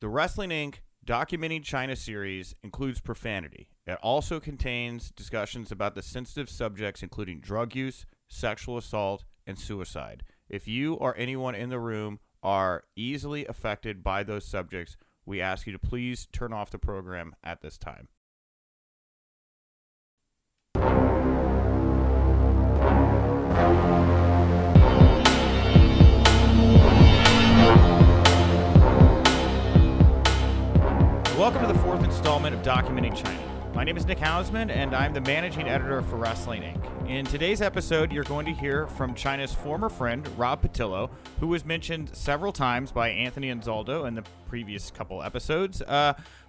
The Wrestling Inc. Documenting Chyna series includes profanity. It also contains discussions about the sensitive subjects including drug use, sexual assault, and suicide. If you or anyone in the room are easily affected by those subjects, we ask you to please turn off the program at this time. Welcome to the fourth installment of Documenting Chyna. My name is Nick Hausman, and I'm the managing editor for Wrestling Inc. In today's episode, you're going to hear from Chyna's former friend, Rob Poytlo, who was mentioned several times by Anthony Anzaldo in the previous couple episodes.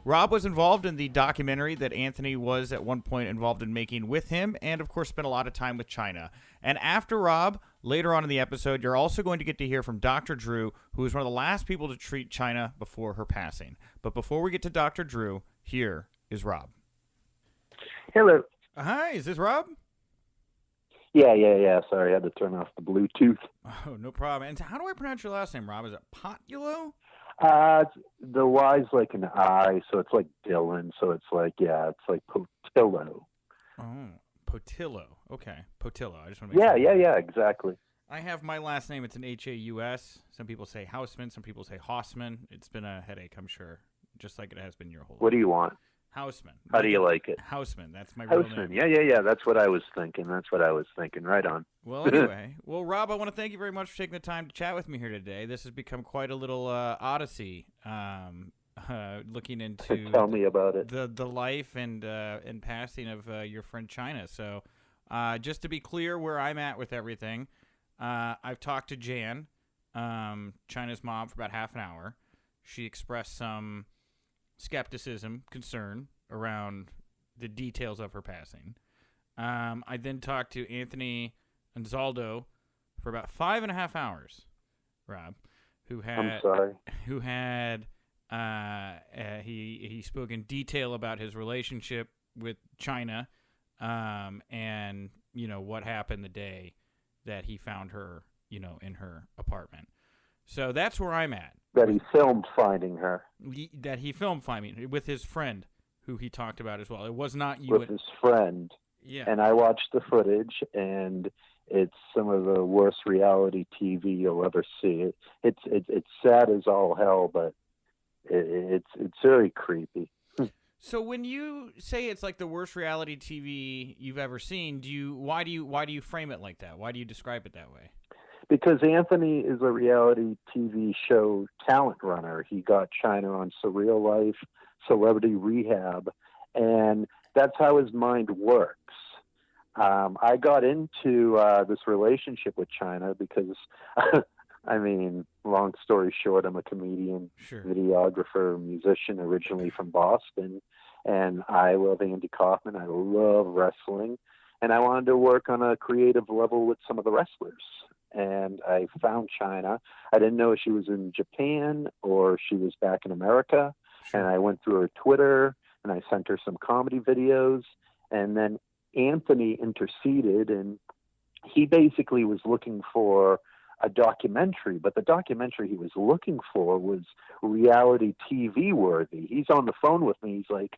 Rob was involved in the documentary that Anthony was at one point involved in making with him, and of course spent a lot of time with Chyna. And after Rob, later on in the episode, you're also going to get to hear from Dr. Drew, who was one of the last people to treat Chyna before her passing. But before we get to Dr. Drew, here is Rob. Hello. Hi, is this Rob? Yeah. Sorry, I had to turn off the Bluetooth. Oh, no problem. And how do I pronounce your last name, Rob? Is it Poytlo? The Y's like an I, so it's like Dylan. So it's like Poytlo. Oh, Poytlo. Okay, Poytlo. I just want to make sure. Yeah, exactly. I have my last name. It's an H-A-U-S. Some people say Hausman. Some people say Hausman. It's been a headache, I'm sure, just like it has been your whole life. What do you want? Hausman. How do you like it? Hausman. That's my real Hausman. name. Yeah. That's what I was thinking. Right on. Well, anyway. Well, Rob, I want to thank you very much for taking the time to chat with me here today. This has become quite a little odyssey, looking into Tell me about it. the life and passing of your friend Chyna. So just to be clear where I'm at with everything, I've talked to Jan, Chyna's mom, for about half an hour. She expressed some skepticism, concern around the details of her passing. I then talked to Anthony Anzaldo for about 5.5 hours, Rob, who had he spoke in detail about his relationship with Chyna, and what happened the day that he found her, in her apartment. So that's where I'm at. That he filmed finding her. That he filmed finding with his friend, who he talked about as well. It was not you. With his friend. Yeah. And I watched the footage, and it's some of the worst reality TV you'll ever see. It's sad as all hell, but it's very creepy. So when you say it's like the worst reality TV you've ever seen, why do you frame it like that? Why do you describe it that way? Because Anthony is a reality TV show talent runner. He got Chyna on Surreal Life, Celebrity Rehab, and that's how his mind works. I got into this relationship with Chyna because, long story short, I'm a comedian, sure, videographer, musician, originally from Boston, and I love Andy Kaufman. I love wrestling, and I wanted to work on a creative level with some of the wrestlers. And I found Chyna. I didn't know if she was in Japan or if she was back in America. Sure. And I went through her Twitter, and I sent her some comedy videos. And then Anthony interceded, and he basically was looking for a documentary. But the documentary he was looking for was reality TV worthy. He's on the phone with me. He's like,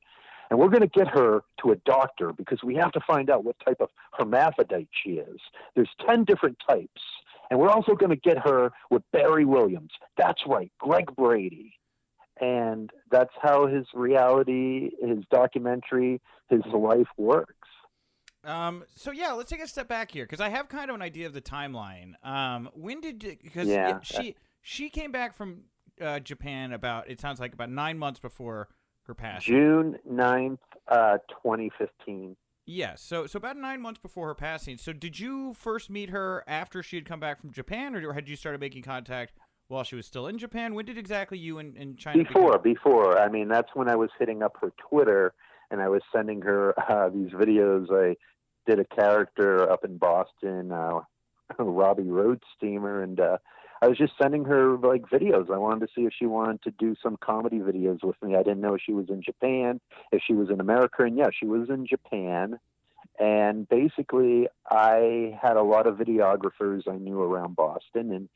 and we're going to get her to a doctor because we have to find out what type of hermaphrodite she is. There's 10 different types. And we're also going to get her with Barry Williams. That's right, Greg Brady. And that's how his reality, his documentary, his life works. So yeah, let's take a step back here because I have kind of an idea of the timeline. She came back from Japan it sounds like about 9 months before her passing. June 9th, 2015. Yeah, so about 9 months before her passing. So did you first meet her after she had come back from Japan, or had you started making contact while she was still in Japan? When did exactly you and Chyna Before. That's when I was hitting up her Twitter, and I was sending her these videos. I did a character up in Boston, Robbie Road Steamer, and I was just sending her like videos. I wanted to see if she wanted to do some comedy videos with me. I didn't know if she was in Japan, if she was in America, and yeah, she was in Japan. And basically, I had a lot of videographers I knew around Boston, and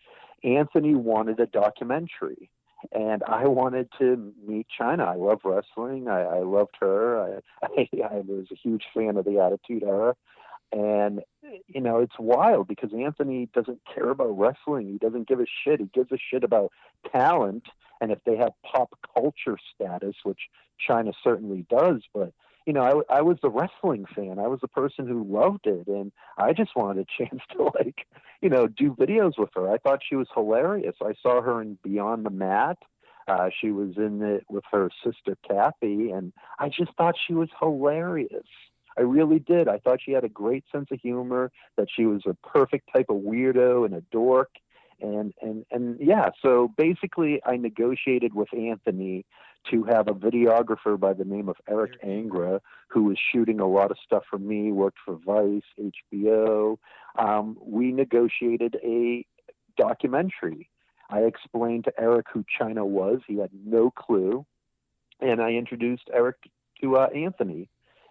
Anthony wanted a documentary. And I wanted to meet Chyna. I love wrestling. I loved her. I was a huge fan of the Attitude Era. And, it's wild because Anthony doesn't care about wrestling. He doesn't give a shit. He gives a shit about talent. And if they have pop culture status, which Chyna certainly does, but, I was the wrestling fan. I was the person who loved it. And I just wanted a chance to, do videos with her. I thought she was hilarious. I saw her in Beyond the Mat. She was in it with her sister Kathy, and I just thought she was hilarious. I really did. I thought she had a great sense of humor, that she was a perfect type of weirdo and a dork. And yeah, so basically I negotiated with Anthony to have a videographer by the name of Eric Angra, who was shooting a lot of stuff for me, worked for Vice, HBO. We negotiated a documentary. I explained to Eric who Chyna was. He had no clue. And I introduced Eric to Anthony.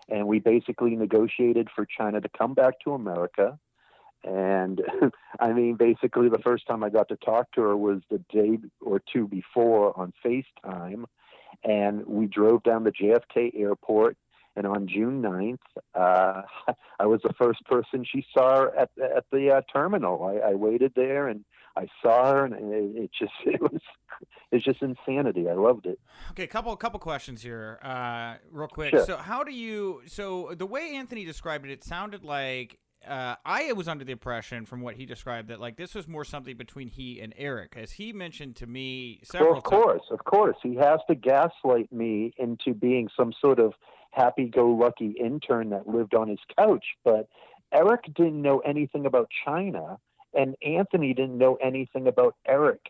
And we basically negotiated for Chyna to come back to America. And basically the first time I got to talk to her was the day or two before on FaceTime. And we drove down the JFK airport. And on June 9th, I was the first person she saw at the terminal. I waited there and I saw her, and it's just insanity. I loved it. Okay, couple questions here, real quick. Sure. So the way Anthony described it, it sounded like I was under the impression from what he described that this was more something between he and Eric, as he mentioned to me several times. Of course, he has to gaslight me into being some sort of happy-go-lucky intern that lived on his couch. But Eric didn't know anything about Chyna. And Anthony didn't know anything about Eric.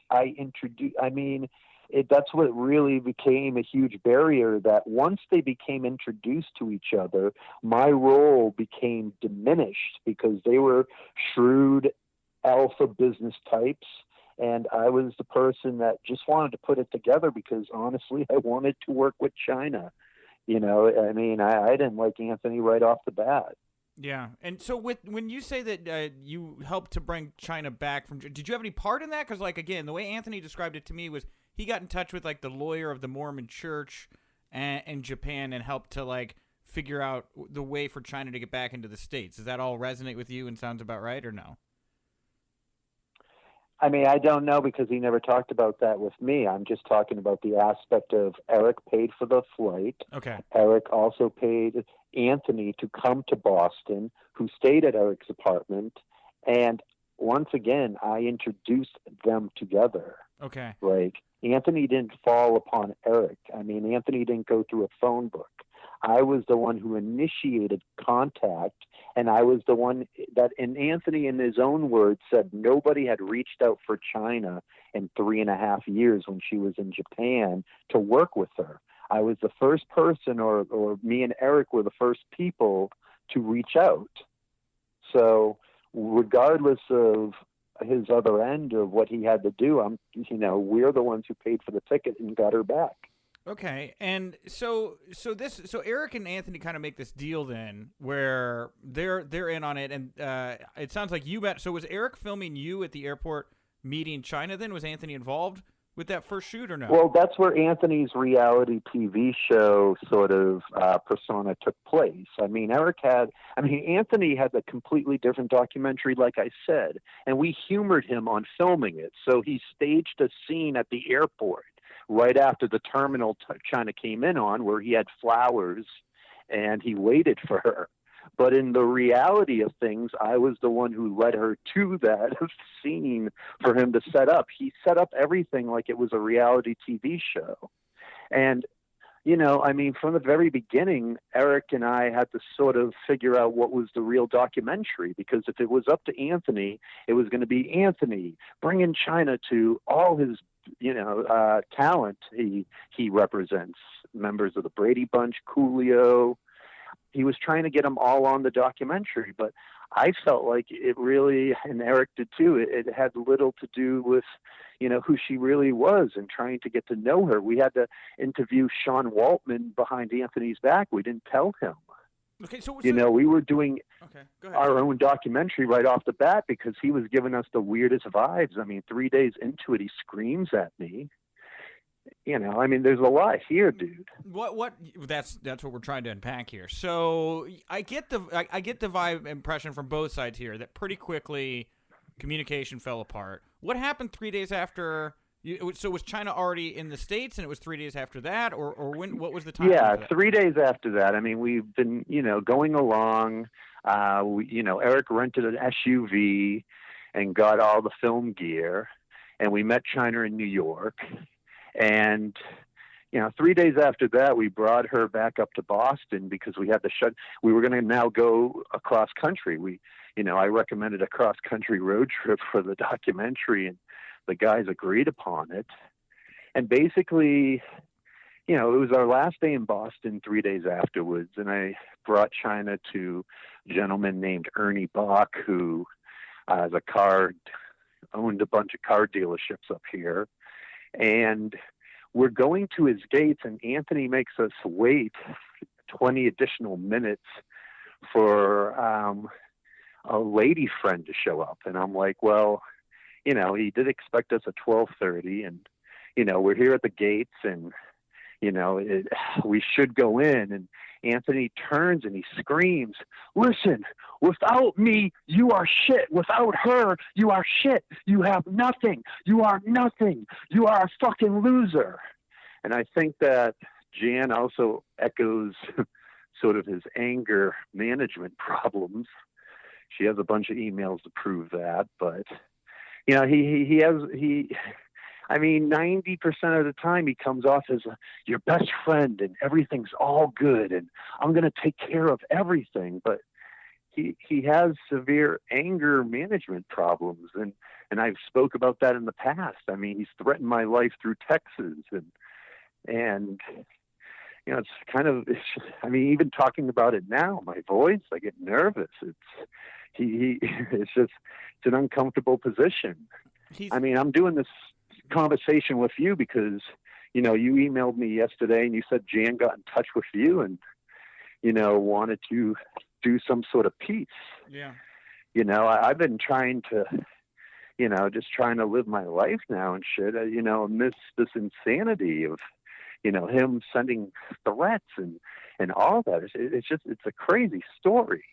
That's what really became a huge barrier, that once they became introduced to each other, my role became diminished because they were shrewd alpha business types. And I was the person that just wanted to put it together because, honestly, I wanted to work with Chyna. I didn't like Anthony right off the bat. Yeah, and so when you say that you helped to bring Chyna back from, did you have any part in that? Because, again, the way Anthony described it to me was he got in touch with, the lawyer of the Mormon Church in Japan and helped to, figure out the way for Chyna to get back into the States. Does that all resonate with you and sounds about right, or no? I don't know because he never talked about that with me. I'm just talking about the aspect of Eric paid for the flight. Okay. Eric also paid Anthony to come to Boston, who stayed at Eric's apartment. And once again, I introduced them together. Okay. Anthony didn't fall upon Eric. Anthony didn't go through a phone book. I was the one who initiated contact, and I was the one that, and Anthony, in his own words, said nobody had reached out for Chyna in 3.5 years when she was in Japan to work with her. I was the first person, or me and Eric were the first people to reach out. So regardless of his other end of what he had to do, we're the ones who paid for the ticket and got her back. Okay, and so Eric and Anthony kind of make this deal then, where they're in on it, and it sounds like you met. So was Eric filming you at the airport meeting Chyna? Then was Anthony involved with that first shoot or no? Well, that's where Anthony's reality TV show sort of persona took place. Anthony had a completely different documentary, like I said, and we humored him on filming it. So he staged a scene at the airport right after the terminal Chyna came in on, where he had flowers and he waited for her. But in the reality of things, I was the one who led her to that scene for him to set up. He set up everything like it was a reality TV show. And, from the very beginning, Eric and I had to sort of figure out what was the real documentary, because if it was up to Anthony, it was going to be Anthony bringing Chyna to all his talent he represents, members of the Brady Bunch, Coolio. He was trying to get them all on the documentary, but I felt like it really, and Eric did too, it had little to do with, who she really was and trying to get to know her. We had to interview Sean Waltman behind Anthony's back. We didn't tell him. Okay, so we were doing go ahead. our own documentary right off the bat because he was giving us the weirdest vibes. 3 days into it, he screams at me. I mean, there's a lot here, dude. What that's what we're trying to unpack here. So I get the vibe impression from both sides here that pretty quickly communication fell apart. What happened 3 days after? So was China already in the States, and it was 3 days after that, or when? What was the time? Yeah, 3 days after that. I mean, we've been, going along. Eric rented an SUV and got all the film gear, and we met Chyna in New York. And 3 days after that, we brought her back up to Boston because we had to we were going to now go across country. I recommended a cross country road trip for the documentary, and the guys agreed upon it. And basically, it was our last day in Boston 3 days afterwards. And I brought Chyna to a gentleman named Ernie Bach, who owned a bunch of car dealerships up here. And we're going to his gates, and Anthony makes us wait 20 additional minutes for a lady friend to show up. And I'm like, well, he did expect us at 12:30, and, we're here at the gates, and, we should go in. And Anthony turns and he screams, "Listen, without me, you are shit. Without her, you are shit. You have nothing. You are nothing. You are a fucking loser." And I think that Jan also echoes sort of his anger management problems. She has a bunch of emails to prove that, but I mean, 90% of the time he comes off as your best friend and everything's all good and I'm going to take care of everything. But he has severe anger management problems. And I've spoke about that in the past. I mean, he's threatened my life through texts and it's kind of, even talking about it now, my voice, I get nervous. It's an uncomfortable position. I'm doing this conversation with you because, you emailed me yesterday and you said Jan got in touch with you and, wanted to do some sort of peace. Yeah. I've been trying to, just trying to live my life now and shit, amidst this insanity of, him sending threats and all that. It's a crazy story.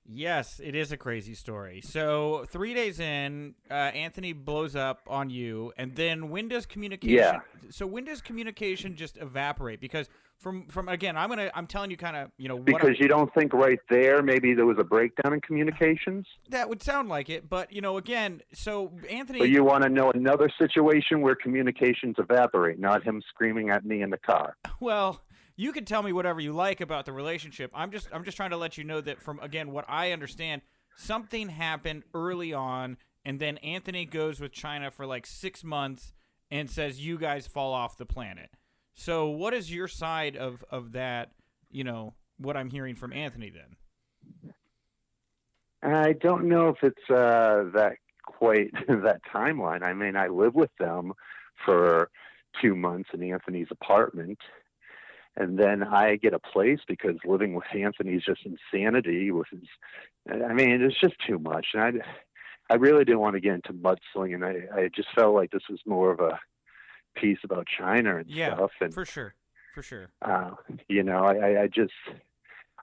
Yes, it is a crazy story. So 3 days in, Anthony blows up on you, and then when does communication? Yeah. So when does communication just evaporate? Because from again, I'm telling you kind of because you don't think right there maybe there was a breakdown in communications. That would sound like it, but again, so Anthony. But you want to know another situation where communications evaporate, not him screaming at me in the car. Well. You can tell me whatever you like about the relationship. I'm just trying to let you know that from, again, what I understand, something happened early on, and then Anthony goes with Chyna for like 6 months and says you guys fall off the planet. So what is your side of that, what I'm hearing from Anthony then? I don't know if it's that timeline. I mean, I live with them for 2 months in Anthony's apartment. And then I get a place because living with Anthony is just insanity. It's just too much. And I really didn't want to get into mudslinging. I just felt like this was more of a piece about Chyna and stuff. And for sure. I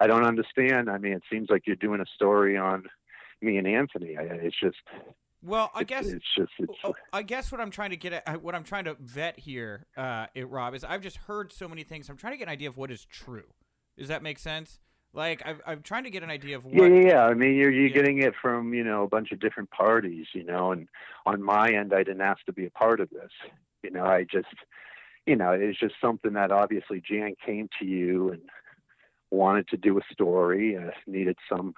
don't understand. I mean, it seems like you're doing a story on me and Anthony. It's just. Well, I guess what I'm trying to get at, what I'm trying to vet here, Rob, is I've just heard so many things. I'm trying to get an idea of what is true. Does that make sense? Like, I'm trying to get an idea of what. Yeah. I mean, you're getting it from, a bunch of different parties, and on my end, I didn't ask to be a part of this. It's just something that obviously Jan came to you and wanted to do a story, needed some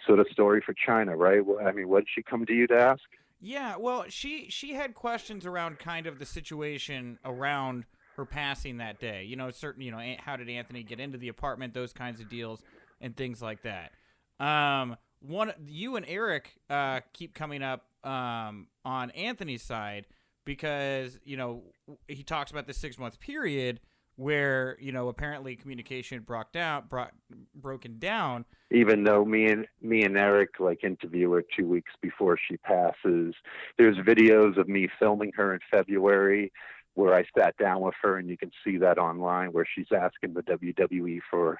sort of story for Chyna, right? I mean, what did she come to you to ask? Yeah, well, she had questions around kind of the situation around her passing that day. How did Anthony get into the apartment, those kinds of deals, and things like that. You and Eric keep coming up on Anthony's side because, he talks about the 6 month period where, apparently communication broken down. Even though me and Eric interview her 2 weeks before she passes. There's videos of me filming her in February where I sat down with her, and you can see that online, where she's asking the WWE for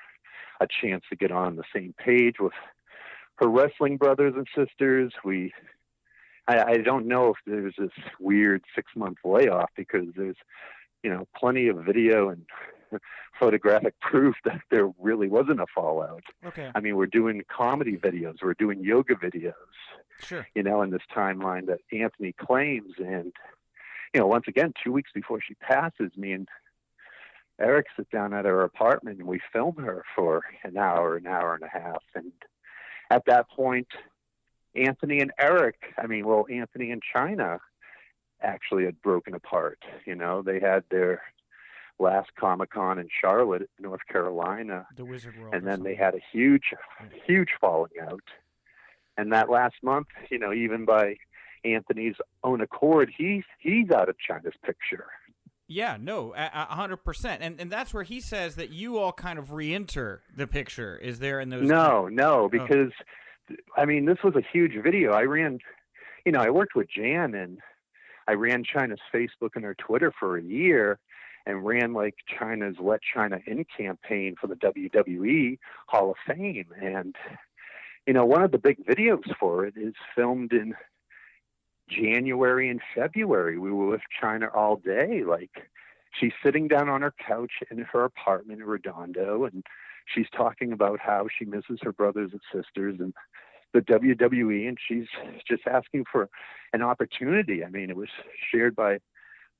a chance to get on the same page with her wrestling brothers and sisters. I don't know if there's this weird 6-month layoff, because there's, plenty of video and photographic proof that there really wasn't a fallout. Okay. I mean, we're doing comedy videos, we're doing yoga videos, sure, in this timeline that Anthony claims. And, once again, 2 weeks before she passes, me and Eric sit down at her apartment and we film her for an hour and a half. And at that point, Anthony and Chyna actually had broken apart. They had their last Comic-Con in Charlotte, North Carolina, the Wizard World, and then they had a huge falling out. And that last month, even by Anthony's own accord, he's out of Chyna's picture. Yeah, no, 100%. And that's where he says that you all kind of re-enter the picture. Is there in those? No, because this was a huge video. I ran, I worked with Jan, and I ran Chyna's Facebook and her Twitter for a year, and ran like Chyna's Let Chyna In campaign for the WWE Hall of Fame. And, one of the big videos for it is filmed in January and February. We were with Chyna all day. Like, she's sitting down on her couch in her apartment in Redondo, and she's talking about how she misses her brothers and sisters and the WWE, and she's just asking for an opportunity. I mean, it was shared by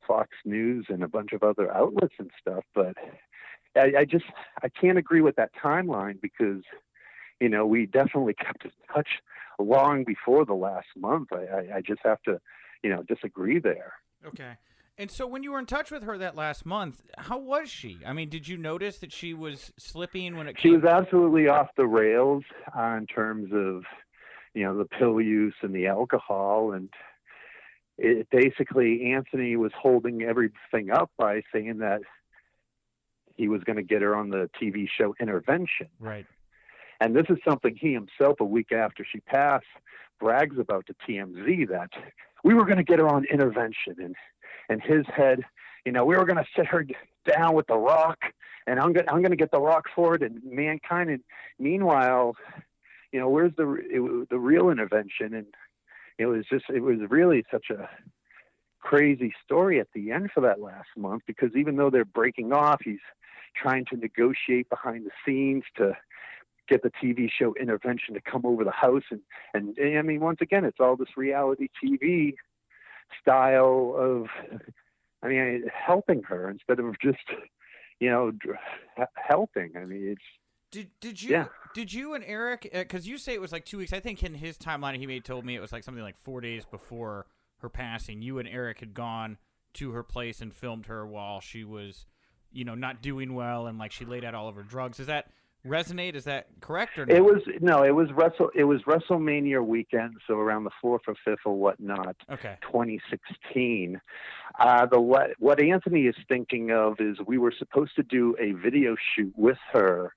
Fox News and a bunch of other outlets and stuff, but I can't agree with that timeline, because, we definitely kept in touch long before the last month. I just have to, disagree there. Okay. And so when you were in touch with her that last month, how was she? I mean, did you notice that she was slipping when it came? She was absolutely off the rails in terms of, the pill use and the alcohol. And it basically, Anthony was holding everything up by saying that he was going to get her on the TV show Intervention. Right. And this is something he himself, a week after she passed, brags about to TMZ, that we were going to get her on Intervention. And in his head, we were going to sit her down with The Rock, and I'm going to get The Rock for it, and Mankind. And meanwhile, where's the real intervention? And it was really such a crazy story at the end for that last month, because even though they're breaking off, he's trying to negotiate behind the scenes to get the TV show Intervention to come over the house. And I mean, once again, it's all this reality TV style of, helping her instead of just, helping. I mean, it's. Did you and Eric, because you say it was like 2 weeks, I think in his timeline he told me it was like something like 4 days before her passing, you and Eric had gone to her place and filmed her while she was, not doing well, and like she laid out all of her drugs. Does that resonate? Is that correct or not? It was WrestleMania weekend, so around the 4th or 5th or whatnot. Okay. 2016. What Anthony is thinking of is we were supposed to do a video shoot with her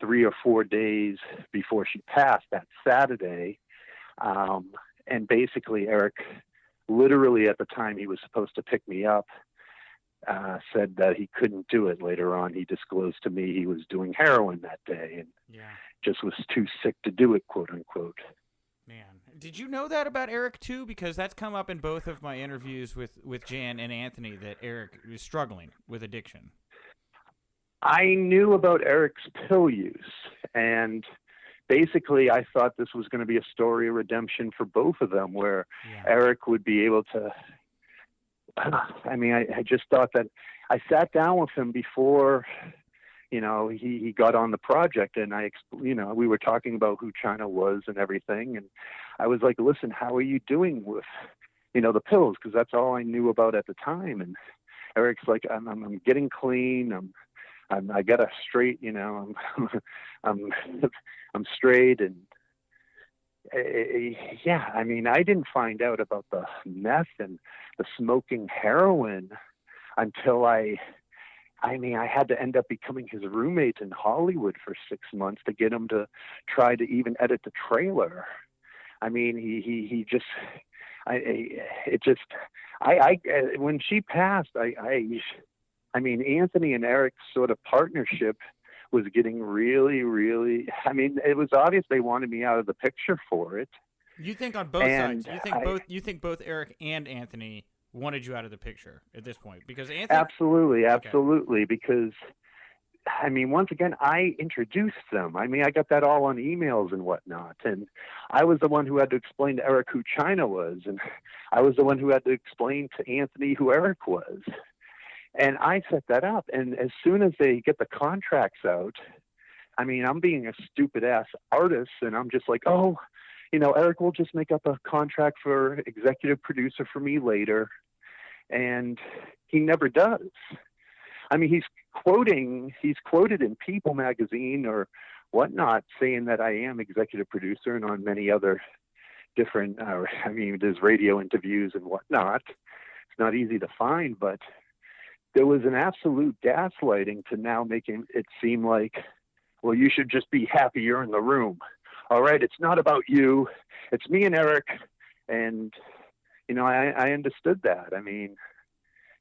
3 or 4 days before she passed, that Saturday. And basically Eric, literally at the time he was supposed to pick me up, said that he couldn't do it. Later on, he disclosed to me he was doing heroin that day and just was too sick to do it, quote unquote. Man, did you know that about Eric too? Because that's come up in both of my interviews with Jan and Anthony, that Eric is struggling with addiction. I knew about Eric's pill use, and basically I thought this was going to be a story of redemption for both of them, where Eric would be able to, I just thought that I sat down with him before, he got on the project, and we were talking about who Chyna was and everything. And I was like, listen, how are you doing with, the pills? Cause that's all I knew about at the time. And Eric's like, I'm getting clean. I got a straight, I'm straight. And I didn't find out about the meth and the smoking heroin until I had to end up becoming his roommate in Hollywood for 6 months to get him to try to even edit the trailer. I mean, he just, it just, when she passed, I mean, Anthony and Eric's sort of partnership was getting really, really, I mean, it was obvious they wanted me out of the picture for it. You think on both sides? You think both Eric and Anthony wanted you out of the picture at this point? Because Anthony... Absolutely, because I mean, once again, I introduced them. I mean, I got that all on emails and whatnot. And I was the one who had to explain to Eric who Chyna was. And I was the one who had to explain to Anthony who Eric was. And I set that up. And as soon as they get the contracts out, I mean, I'm being a stupid ass artist. And I'm just like, oh, you know, Eric will just make up a contract for executive producer for me later. And he never does. I mean, he's quoted in People magazine or whatnot saying that I am executive producer, and on many other different, I mean, there's radio interviews and whatnot. It's not easy to find, but there was an absolute gaslighting to now making it seem like, well, you should just be happy you're in the room. All right, it's not about you. It's me and Eric. And, you know, I understood that. I mean,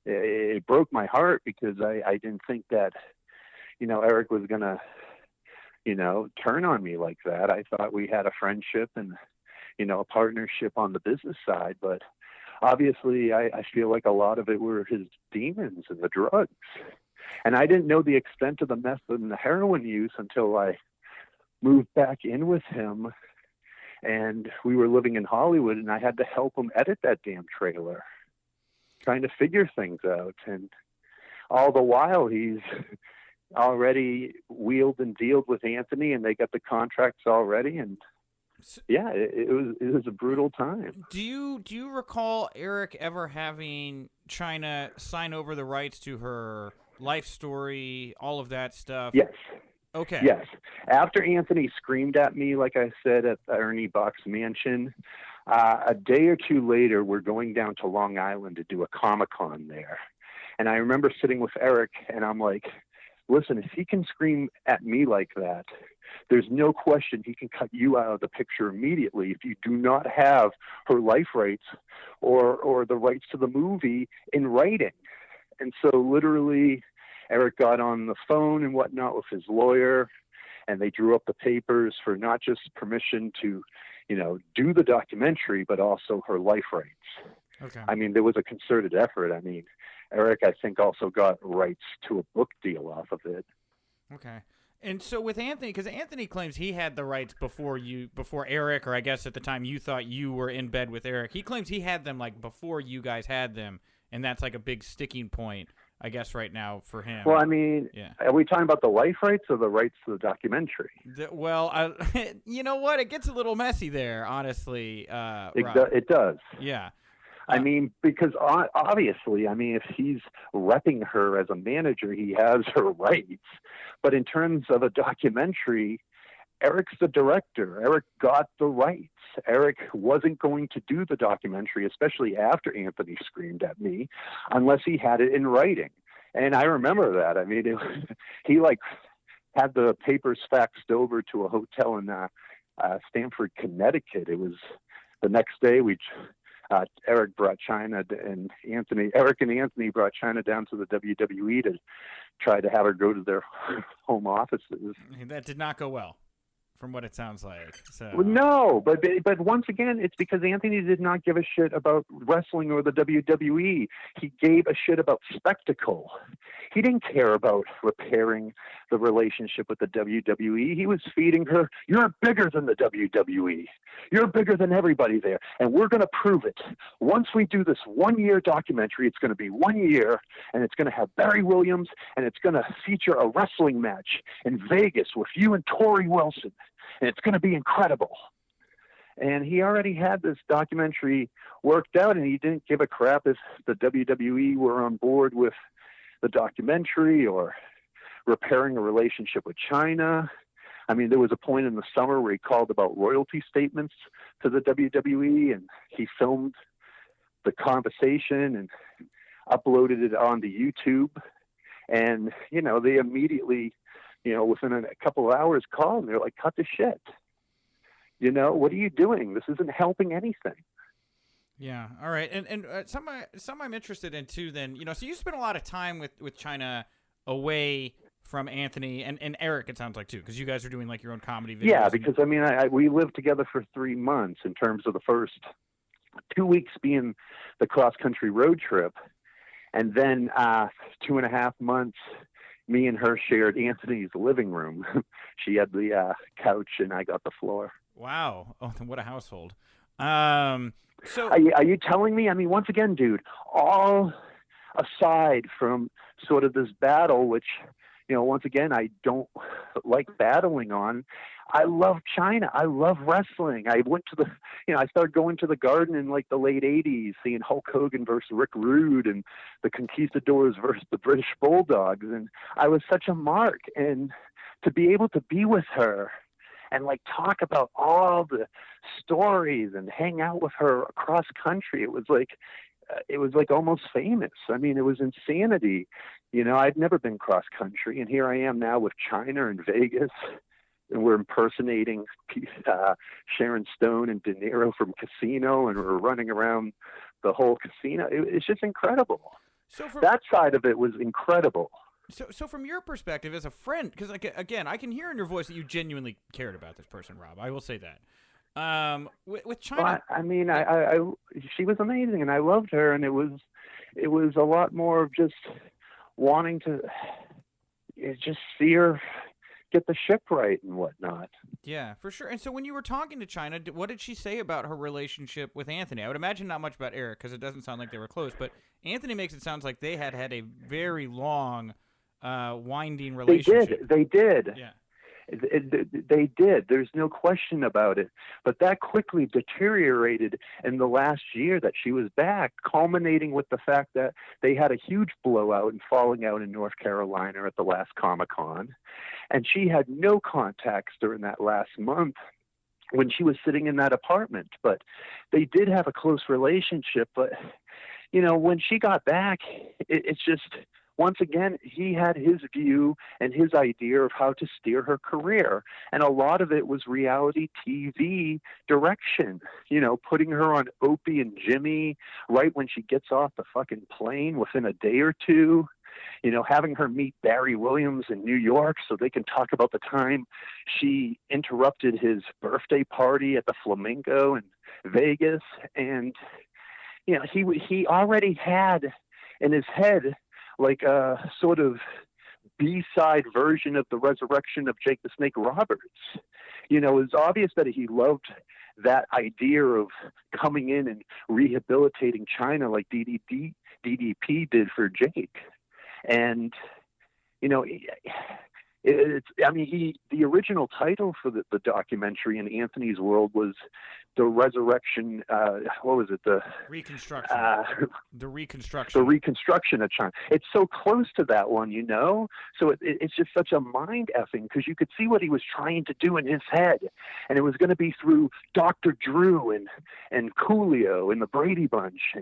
it broke my heart because I didn't think that, you know, Eric was going to, you know, turn on me like that. I thought we had a friendship and, you know, a partnership on the business side. But obviously, I feel like a lot of it were his demons and the drugs. And I didn't know the extent of the meth and the heroin use until I moved back in with him. And we were living in Hollywood, and I had to help him edit that damn trailer, trying to figure things out. And all the while he's already wheeled and dealed with Anthony, and they got the contracts already. And yeah, it was a brutal time. Do you recall Eric ever having Chyna sign over the rights to her life story, all of that stuff? Yes. Okay. Yes. After Anthony screamed at me, like I said, at the Ernie Box Mansion, a day or two later, we're going down to Long Island to do a Comic-Con there. And I remember sitting with Eric, and I'm like, listen, if he can scream at me like that, there's no question he can cut you out of the picture immediately if you do not have her life rights or the rights to the movie in writing. And so literally Eric got on the phone and whatnot with his lawyer, and they drew up the papers for not just permission to, you know, do the documentary, but also her life rights. Okay. I mean, there was a concerted effort. I mean, Eric, I think, also got rights to a book deal off of it. Okay. And so with Anthony, because Anthony claims he had the rights before Eric, or I guess at the time you thought you were in bed with Eric. He claims he had them like before you guys had them, and that's like a big sticking point, I guess, right now for him. Well, I mean, yeah. Are we talking about the life rights or the rights to the documentary? You know what? It gets a little messy there, honestly. It does. Yeah. I mean, because obviously, I mean, if he's repping her as a manager, he has her rights. But in terms of a documentary, Eric's the director. Eric got the rights. Eric wasn't going to do the documentary, especially after Anthony screamed at me, unless he had it in writing. And I remember that. I mean, he like had the papers faxed over to a hotel in Stamford, Connecticut. It was the next day Eric brought Chyna and Anthony. Eric and Anthony brought Chyna down to the WWE to try to have her go to their home offices. That did not go well, from what it sounds like. So. Well, no, but once again, it's because Anthony did not give a shit about wrestling or the WWE. He gave a shit about spectacle. He didn't care about repairing the relationship with the WWE. He was feeding her, you're bigger than the WWE. You're bigger than everybody there, and we're going to prove it. Once we do this 1 year documentary, it's going to be 1 year, and it's going to have Barry Williams, and it's going to feature a wrestling match in Vegas with you and Tori Wilson. And it's going to be incredible. And he already had this documentary worked out, and he didn't give a crap if the WWE were on board with the documentary or repairing a relationship with Chyna. I mean, there was a point in the summer where he called about royalty statements to the WWE, and he filmed the conversation and uploaded it onto YouTube. And, you know, they immediately, you know, within a couple of hours called, and they're like, cut the shit. You know, what are you doing? This isn't helping anything. Yeah. All right. And some I'm interested in too. Then so you spent a lot of time with Chyna away from Anthony and Eric. It sounds like too, because you guys are doing like your own comedy videos. Yeah, because I mean, we lived together for 3 months in terms of the first 2 weeks being the cross country road trip, and then 2.5 months. Me and her shared Anthony's living room. She had the couch, and I got the floor. Wow. Oh, what a household. So are you telling me? I mean, once again, dude, all aside from sort of this battle, which, once again, I don't like battling on. I love Chyna. I love wrestling. I went to I started going to the Garden in like the late 80s, seeing Hulk Hogan versus Rick Rude and the Conquistadors versus the British Bulldogs. And I was such a mark. And to be able to be with her and like talk about all the stories and hang out with her across country, it was like almost famous. I mean, it was insanity. I'd never been cross country, and here I am now with Chyna in Vegas, and we're impersonating Sharon Stone and De Niro from Casino, and we're running around the whole casino. It's just incredible. So that side of it was incredible. So from your perspective as a friend, because again, I can hear in your voice that you genuinely cared about this person, Rob. I will say that. With Chyna, well, I mean, I she was amazing, and I loved her, and it was a lot more of just wanting to just see her get the ship right and whatnot. Yeah, for sure. And so when you were talking to Chyna, what did she say about her relationship with Anthony? I would imagine not much about Eric, because it doesn't sound like they were close, but Anthony makes it sound like they had a very long, winding relationship. They did. Yeah. They did. There's no question about it. But that quickly deteriorated in the last year that she was back, culminating with the fact that they had a huge blowout and falling out in North Carolina at the last Comic-Con. And she had no contacts during that last month when she was sitting in that apartment. But they did have a close relationship. But, when she got back, it's just... Once again, he had his view and his idea of how to steer her career. And a lot of it was reality TV direction, putting her on Opie and Jimmy right when she gets off the fucking plane within a day or two, having her meet Barry Williams in New York so they can talk about the time she interrupted his birthday party at the Flamingo in Vegas. And, he already had in his head like a sort of B-side version of the resurrection of Jake the Snake Roberts. It's obvious that he loved that idea of coming in and rehabilitating Chyna like DDP did for Jake. And, the original title for the documentary in Anthony's world was The Resurrection, what was it? The Reconstruction. The Reconstruction of Chyna. It's so close to that one, So it's just such a mind effing, because you could see what he was trying to do in his head. And it was going to be through Dr. Drew and Coolio and the Brady Bunch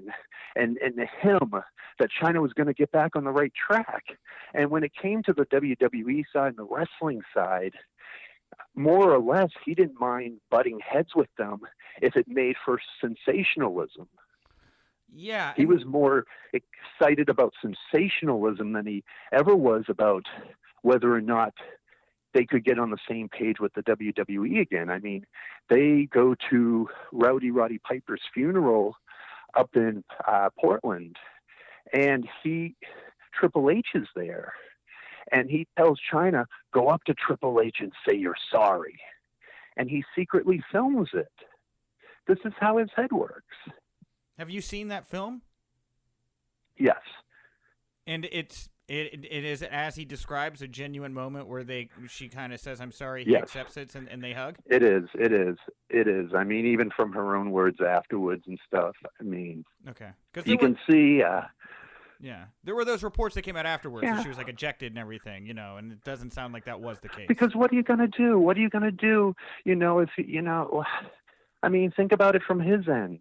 and him that Chyna was going to get back on the right track. And when it came to the WWE side and the wrestling side, more or less, he didn't mind butting heads with them if it made for sensationalism. Yeah. He was more excited about sensationalism than he ever was about whether or not they could get on the same page with the WWE again. I mean, they go to Rowdy Roddy Piper's funeral up in Portland, and Triple H is there. And he tells Chyna, go up to Triple H and say you're sorry. And he secretly films it. This is how his head works. Have you seen that film? Yes. And it is, as he describes, a genuine moment where she kind of says, I'm sorry, he yes. accepts it, and they hug? It is. I mean, even from her own words afterwards and stuff, I mean, okay. You can see... Yeah, there were those reports that came out afterwards that she was like ejected and everything, and it doesn't sound like that was the case. Because what are you going to do? What are you going to do? I mean, think about it from his end.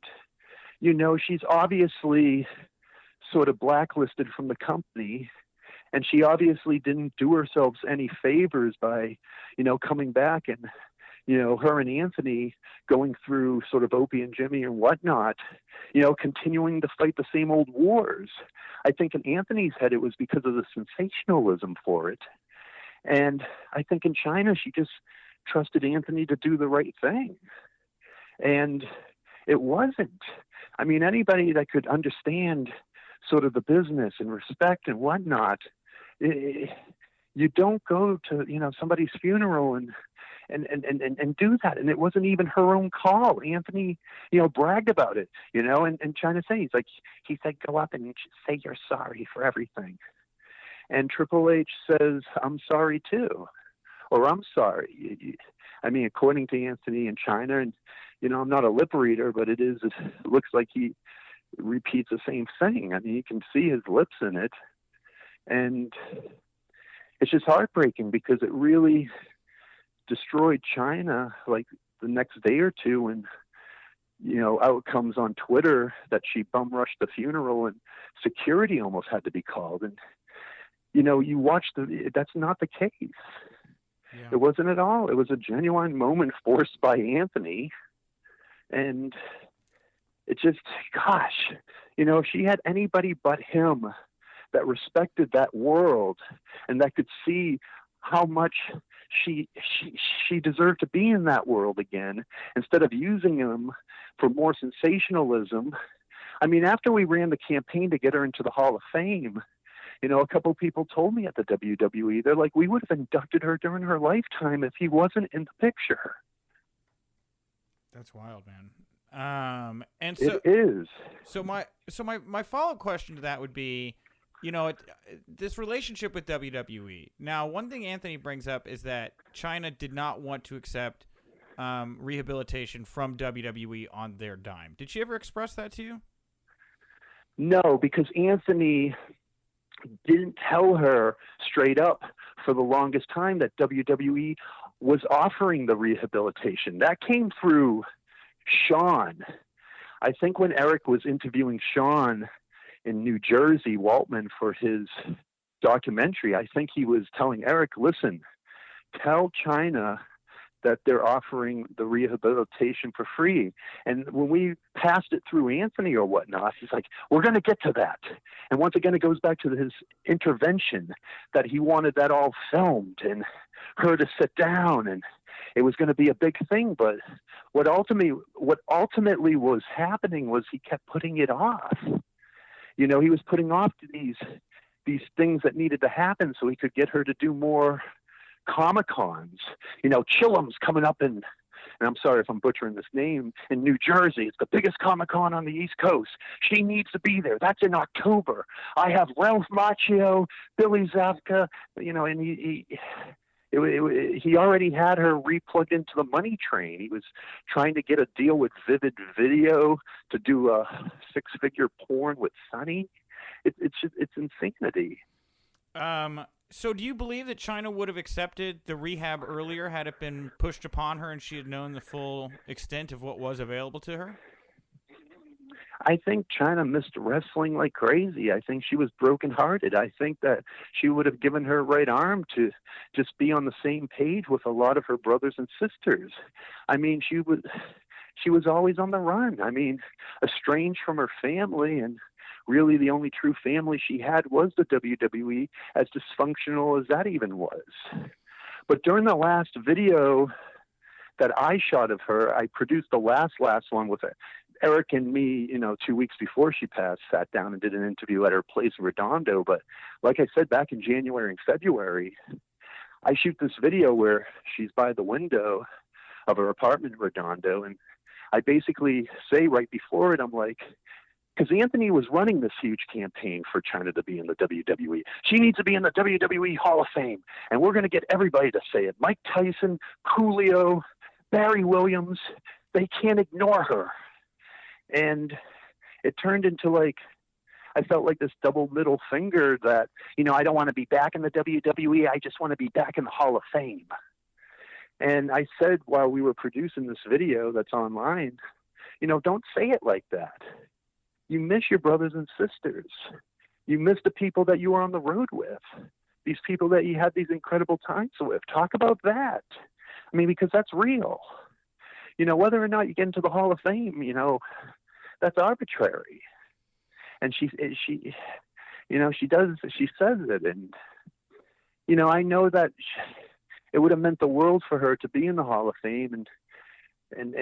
She's obviously sort of blacklisted from the company, and she obviously didn't do herself any favors by, coming back and her and Anthony going through sort of Opie and Jimmy and whatnot, continuing to fight the same old wars. I think in Anthony's head, it was because of the sensationalism for it. And I think in Chyna, she just trusted Anthony to do the right thing. And it wasn't. I mean, anybody that could understand sort of the business and respect and whatnot, you don't go to, somebody's funeral and do that. And it wasn't even her own call. Anthony, bragged about it, and Chyna said, he said, go up and say you're sorry for everything. And Triple H says, I'm sorry too, or I'm sorry. I mean, according to Anthony and Chyna, and, I'm not a lip reader, but it looks like he repeats the same thing. I mean, you can see his lips in it. And it's just heartbreaking because it really destroyed Chyna like the next day or two when, out comes on Twitter that she bum rushed the funeral and security almost had to be called. And, you watch that's not the case. Yeah. It wasn't at all. It was a genuine moment forced by Anthony. And it just, gosh, if she had anybody but him that respected that world and that could see how much she deserved to be in that world again, instead of using him for more sensationalism. I mean, after we ran the campaign to get her into the Hall of Fame, a couple of people told me at the WWE, they're like, we would have inducted her during her lifetime if he wasn't in the picture. That's wild, man. And so it is. So my follow-up question to that would be, this relationship with WWE. Now, one thing Anthony brings up is that Chyna did not want to accept rehabilitation from WWE on their dime. Did she ever express that to you? No, because Anthony didn't tell her straight up for the longest time that WWE was offering the rehabilitation. That came through Sean. I think when Eric was interviewing Sean in New Jersey, Waltman, for his documentary, I think he was telling Eric, listen, tell Chyna that they're offering the rehabilitation for free. And when we passed it through Anthony or whatnot, he's like, we're going to get to that. And once again, it goes back to his intervention, that he wanted that all filmed and her to sit down, and it was going to be a big thing. But what ultimately was happening was he kept putting it off. He was putting off these things that needed to happen so he could get her to do more Comic-Cons. Chillum's coming up and I'm sorry if I'm butchering this name, in New Jersey. It's the biggest Comic-Con on the East Coast. She needs to be there. That's in October. I have Ralph Macchio, Billy Zabka, and he already had her replugged into the money train. He was trying to get a deal with Vivid Video to do a 6-figure porn with Sonny. It's insanity. So do you believe that Chyna would have accepted the rehab earlier had it been pushed upon her and she had known the full extent of what was available to her? I think Chyna missed wrestling like crazy. I think she was brokenhearted. I think that she would have given her right arm to just be on the same page with a lot of her brothers and sisters. I mean, she was always on the run. I mean, estranged from her family, and really the only true family she had was the WWE, as dysfunctional as that even was. But during the last video that I shot of her, I produced the last one with Eric and me, 2 weeks before she passed, sat down and did an interview at her place in Redondo. But like I said, back in January and February, I shoot this video where she's by the window of her apartment in Redondo. And I basically say right before it, I'm like, because Anthony was running this huge campaign for Chyna to be in the WWE. She needs to be in the WWE Hall of Fame. And we're going to get everybody to say it. Mike Tyson, Coolio, Barry Williams, they can't ignore her. And it turned into I felt like this double middle finger that, I don't want to be back in the WWE. I just want to be back in the Hall of Fame. And I said while we were producing this video that's online, don't say it like that. You miss your brothers and sisters. You miss the people that you were on the road with, these people that you had these incredible times with. Talk about that. I mean, because that's real. Whether or not you get into the Hall of Fame, that's arbitrary. And she says it. And, I know that it would have meant the world for her to be in the Hall of Fame. And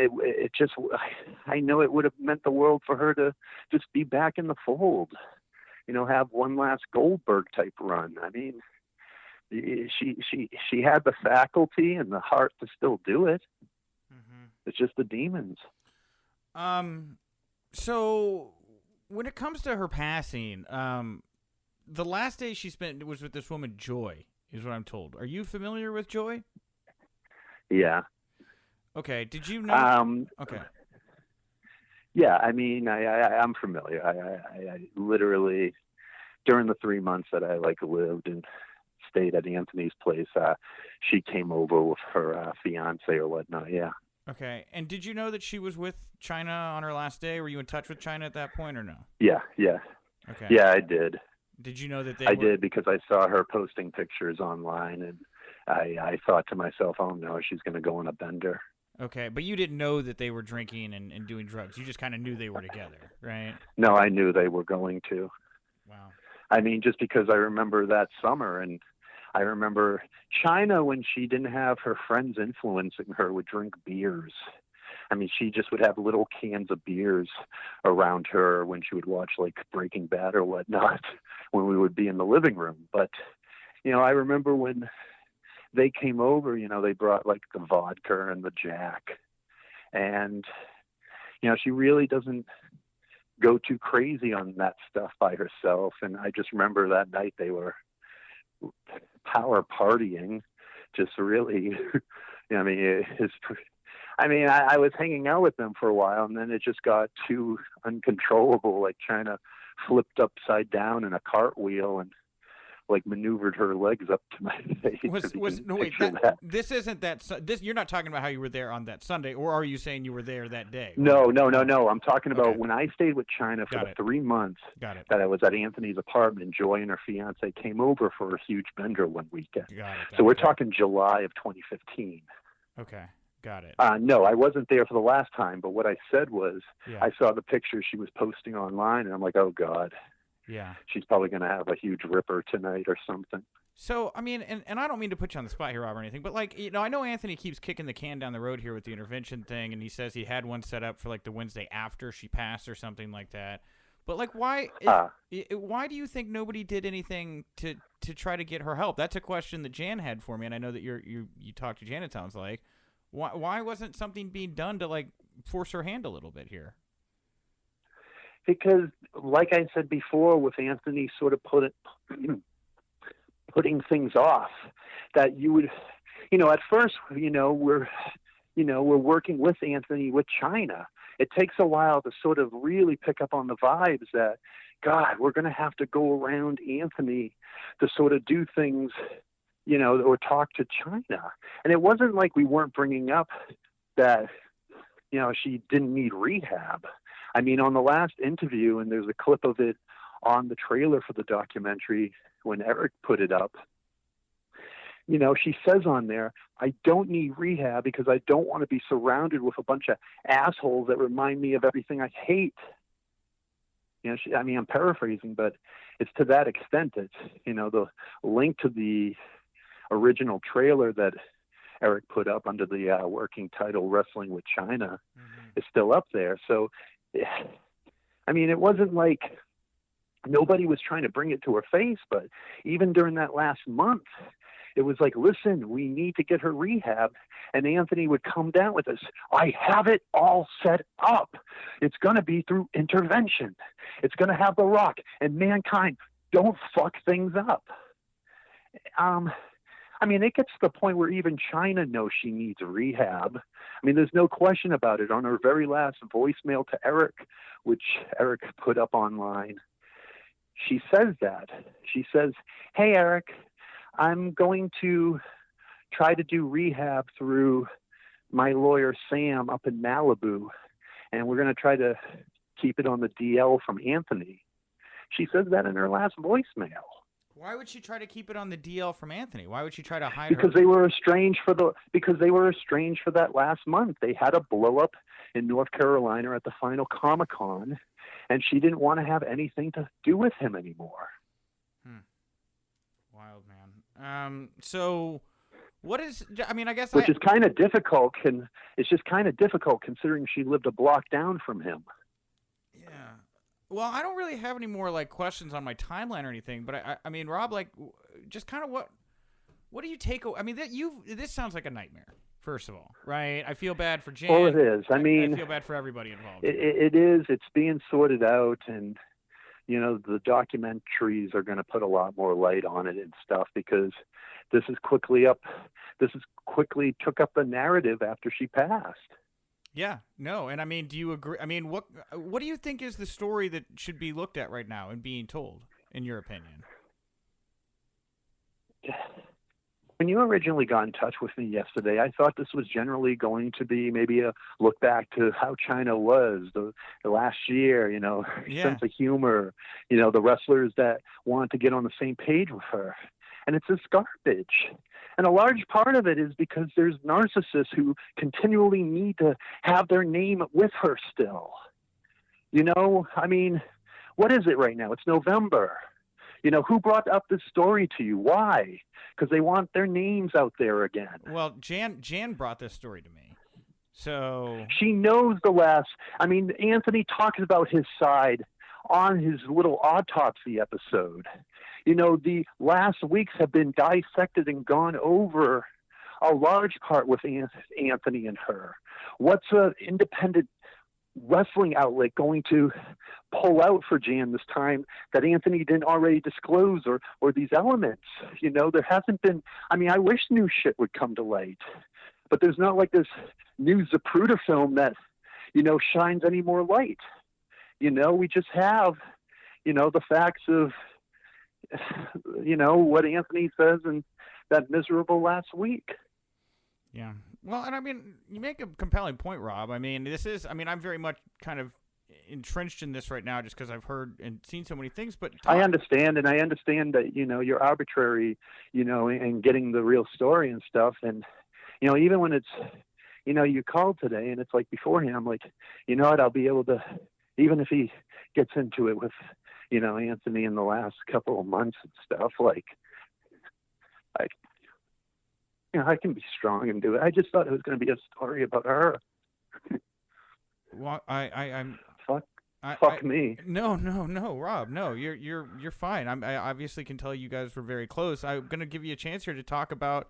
I know it would have meant the world for her to just be back in the fold, have one last Goldberg type run. I mean, she had the faculty and the heart to still do it. Mm-hmm. It's just the demons. So when it comes to her passing, the last day she spent was with this woman, Joy, is what I'm told. Are you familiar with Joy? Yeah. Okay. Did you know? Okay. Yeah. I mean, I'm familiar. I literally, during the 3 months that I lived and stayed at Anthony's place, she came over with her fiance or whatnot. Yeah. Okay. And did you know that she was with Chyna on her last day? Were you in touch with Chyna at that point or no? Yeah. Okay. Yeah, I did. Did you know that I did, because I saw her posting pictures online, and I thought to myself, oh no, she's going to go on a bender. Okay, but you didn't know that they were drinking and doing drugs. You just kind of knew they were together, right? No, I knew they were going to. Wow. I mean, just because I remember that summer, and I remember Chyna, when she didn't have her friends influencing her, would drink beers. I mean, she just would have little cans of beers around her when she would watch Breaking Bad or whatnot, when we would be in the living room. But, I remember when they came over, they brought the vodka and the Jack. And, she really doesn't go too crazy on that stuff by herself. And I just remember that night they were power partying, just really, I was hanging out with them for a while, and then it just got too uncontrollable. Chyna flipped upside down in a cartwheel and maneuvered her legs up to my face. This isn't that. This you're not talking about how you were there on that Sunday, or are you saying you were there that day? No. I'm talking about when I stayed with Chyna for the 3 months that I was at Anthony's apartment. Joy and her fiance came over for a huge bender one weekend. So we're talking July of 2015. Okay. Got it. No, I wasn't there for the last time, but what I said was I saw the picture she was posting online, and I'm like, oh, God. Yeah. She's probably going to have a huge ripper tonight or something. So, I mean, and I don't mean to put you on the spot here, Rob, or anything, but, I know Anthony keeps kicking the can down the road here with the intervention thing, and he says he had one set up for, the Wednesday after she passed or something like that. But, why do you think nobody did anything to try to get her help? That's a question that Jan had for me, and I know that you talked to Jan, it sounds like. Why wasn't something being done to force her hand a little bit here? Because, like I said before, with Anthony sort of putting things off, that you would, at first, we're working with Anthony with Chyna. It takes a while to sort of really pick up on the vibes that, God, we're going to have to go around Anthony to sort of do things, or talk to Chyna. And it wasn't like we weren't bringing up that, she didn't need rehab. I mean, on the last interview, and there's a clip of it on the trailer for the documentary when Eric put it up, she says on there, I don't need rehab because I don't want to be surrounded with a bunch of assholes that remind me of everything I hate. I'm paraphrasing, but it's to that extent. It's, the link to the original trailer that Eric put up under the working title Wrestling with Chyna is still up there. So, it wasn't like nobody was trying to bring it to her face, but even during that last month, it was like, listen, we need to get her rehab. And Anthony would come down with us. I have it all set up. It's going to be through intervention. It's going to have The Rock and Mankind. Don't fuck things up. It gets to the point where even Chyna knows she needs rehab. There's no question about it. On her very last voicemail to Eric, which Eric put up online, she says that. She says, hey, Eric, I'm going to try to do rehab through my lawyer, Sam, up in Malibu, and we're going to try to keep it on the DL from Anthony. She says that in her last voicemail. Why would she try to keep it on the DL from Anthony? Why would she try to hide because her? they were estranged for that last month. They had a blow up in North Carolina at the final Comic-Con, and she didn't want to have anything to do with him anymore. Wild, man. So what is, I mean, I guess Which is kind of difficult. It's just kind of difficult considering she lived a block down from him. Yeah. Well, I don't really have any more like questions on my timeline or anything, but I mean, Rob, like, just kind of what do you take? I mean, this sounds like a nightmare. First of all, right? I feel bad for Jan. Well, it is. I mean, I feel bad for everybody involved. It is. It's being sorted out, and the documentaries are going to put a lot more light on it and stuff because this is quickly took up the narrative after she passed. Yeah, no, and I mean, do you agree? I mean, what do you think is the story that should be looked at right now and being told, in your opinion? When you originally got in touch with me yesterday, I thought this was generally going to be maybe a look back to how Chyna was the last year, sense of humor, the wrestlers that wanted to get on the same page with her. And it's this garbage. And a large part of it is because there's narcissists who continually need to have their name with her still. I mean, what is it right now? It's November. Who brought up this story to you? Why? Because they want their names out there again. Well, Jan brought this story to me. So she knows the last. I mean, Anthony talks about his side on his little autopsy episode. The last weeks have been dissected and gone over a large part with Anthony and her. What's an independent wrestling outlet going to pull out for Jan this time that Anthony didn't already disclose or these elements? There hasn't been. I mean, I wish new shit would come to light, but there's not like this new Zapruder film that shines any more light. We just have the facts of what Anthony says in that miserable last week. Yeah. Well, and I mean, you make a compelling point, Rob. I mean, I'm very much kind of entrenched in this right now just because I've heard and seen so many things, but I understand that, you're arbitrary, in getting the real story and stuff. And, even when it's, you called today and it's like beforehand, I'm like, you know what, I'll be able to, even if he gets into it with, Anthony in the last couple of months and stuff, I can be strong and do it. I just thought it was going to be a story about her. Well, I'm fuck me. No, Rob. No, you're fine. I obviously can tell you guys were very close. I'm going to give you a chance here to talk about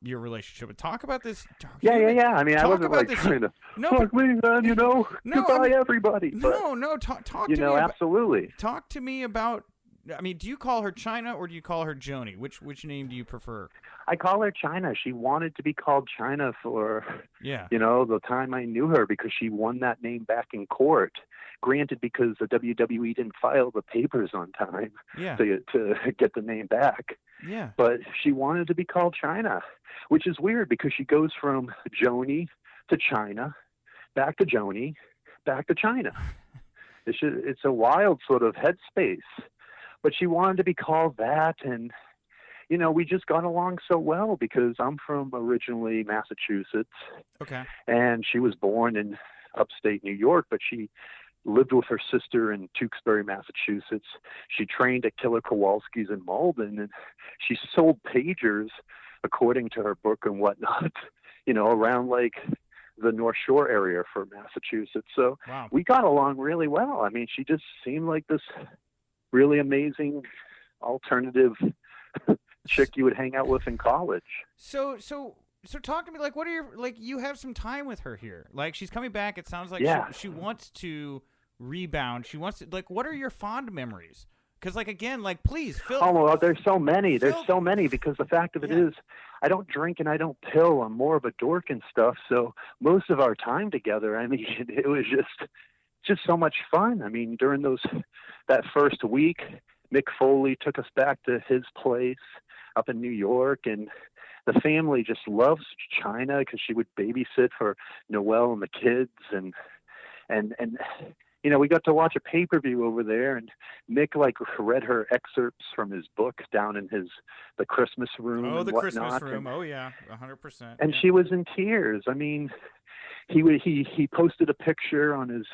your relationship and talk about this. Yeah. I mean, I wasn't trying to fuck me, man. Goodbye, everybody. But, talk to me. Absolutely. Talk to me about. I mean, do you call her Chyna or do you call her Joni? Which name do you prefer? I call her Chyna. She wanted to be called Chyna for, yeah, the time I knew her because she won that name back in court. Granted, because the WWE didn't file the papers on time to get the name back. Yeah. But she wanted to be called Chyna, which is weird because she goes from Joni to Chyna, back to Joni, back to Chyna. It's a wild sort of headspace. But she wanted to be called that, and, we just got along so well because I'm from originally Massachusetts. Okay. And she was born in upstate New York, but she lived with her sister in Tewksbury, Massachusetts. She trained at Killer Kowalski's in Malden, and she sold pagers, according to her book and whatnot, around the North Shore area for Massachusetts. So wow. We got along really well. I mean, she just seemed like this really amazing alternative chick you would hang out with in college. So talk to me, what are your, you have some time with her here. She's coming back. It sounds like she wants to rebound. She wants to, what are your fond memories? Because, again, please, Phil. Oh, well, there's so many. There's so many because the fact of it is I don't drink and I don't pill. I'm more of a dork and stuff. So most of our time together, I mean, it was just so much fun. I mean, during that first week, Mick Foley took us back to his place up in New York, and the family just loves Chyna because she would babysit for Noelle and the kids, and we got to watch a pay-per-view over there, and Nick like read her excerpts from his book down in the Christmas room. Oh, and the whatnot. Christmas room. Oh yeah, 100%. And yeah. she was in tears. I mean, he posted a picture on his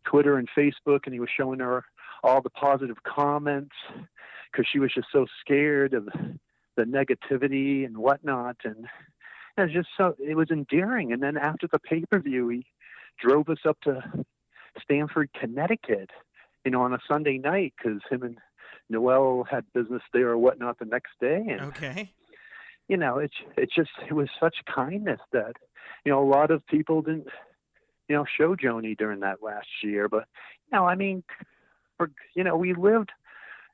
Twitter and Facebook, and he was showing her all the positive comments because she was just so scared of the negativity and whatnot. And it was endearing. And then after the pay-per-view, he drove us up to Stamford, Connecticut, on a Sunday night because him and Noelle had business there or whatnot the next day. And, okay. it was such kindness that, a lot of people didn't, show Joni during that last year. But, I mean, we lived,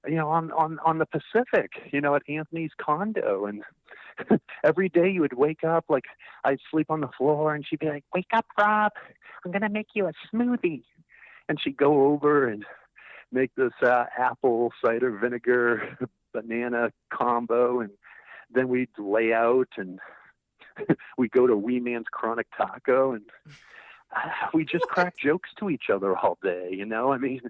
on the Pacific, at Anthony's condo. And every day you would wake up, like I'd sleep on the floor and she'd be like, "Wake up, Rob, I'm going to make you a smoothie." And she'd go over and make this apple cider vinegar banana combo. And then we'd lay out and we'd go to Wee Man's Chronic Taco, and we just crack jokes to each other all day. I mean,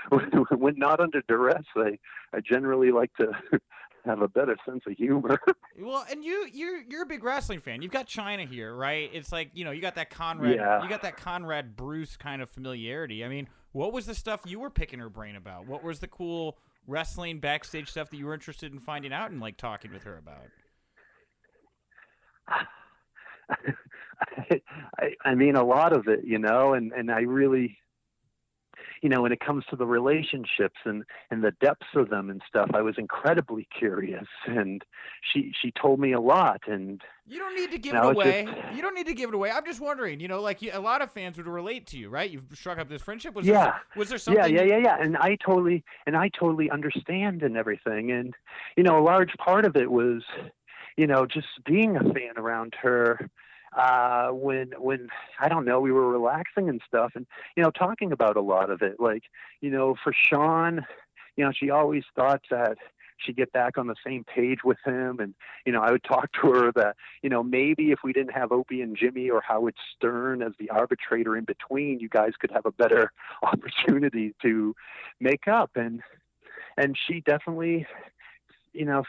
when not under duress, I generally like to have a better sense of humor. Well, and you're a big wrestling fan. You've got Chyna here, right? It's like, you got that Conrad Bruce kind of familiarity. I mean, what was the stuff you were picking her brain about? What was the cool wrestling backstage stuff that you were interested in finding out and like talking with her about? I mean, a lot of it, and I really, when it comes to the relationships and the depths of them and stuff, I was incredibly curious, and she told me a lot. And you don't need to give it away. You don't need to give it away. I'm just wondering, like a lot of fans would relate to you, right? You've struck up this friendship. Was there something? Yeah. And I totally understand and everything. And, a large part of it was, just being a fan around her, when I don't know, we were relaxing and stuff, and talking about a lot of it, like for Sean, she always thought that she'd get back on the same page with him, and I would talk to her that maybe if we didn't have Opie and Jimmy or Howard Stern as the arbitrator in between, you guys could have a better opportunity to make up, and she definitely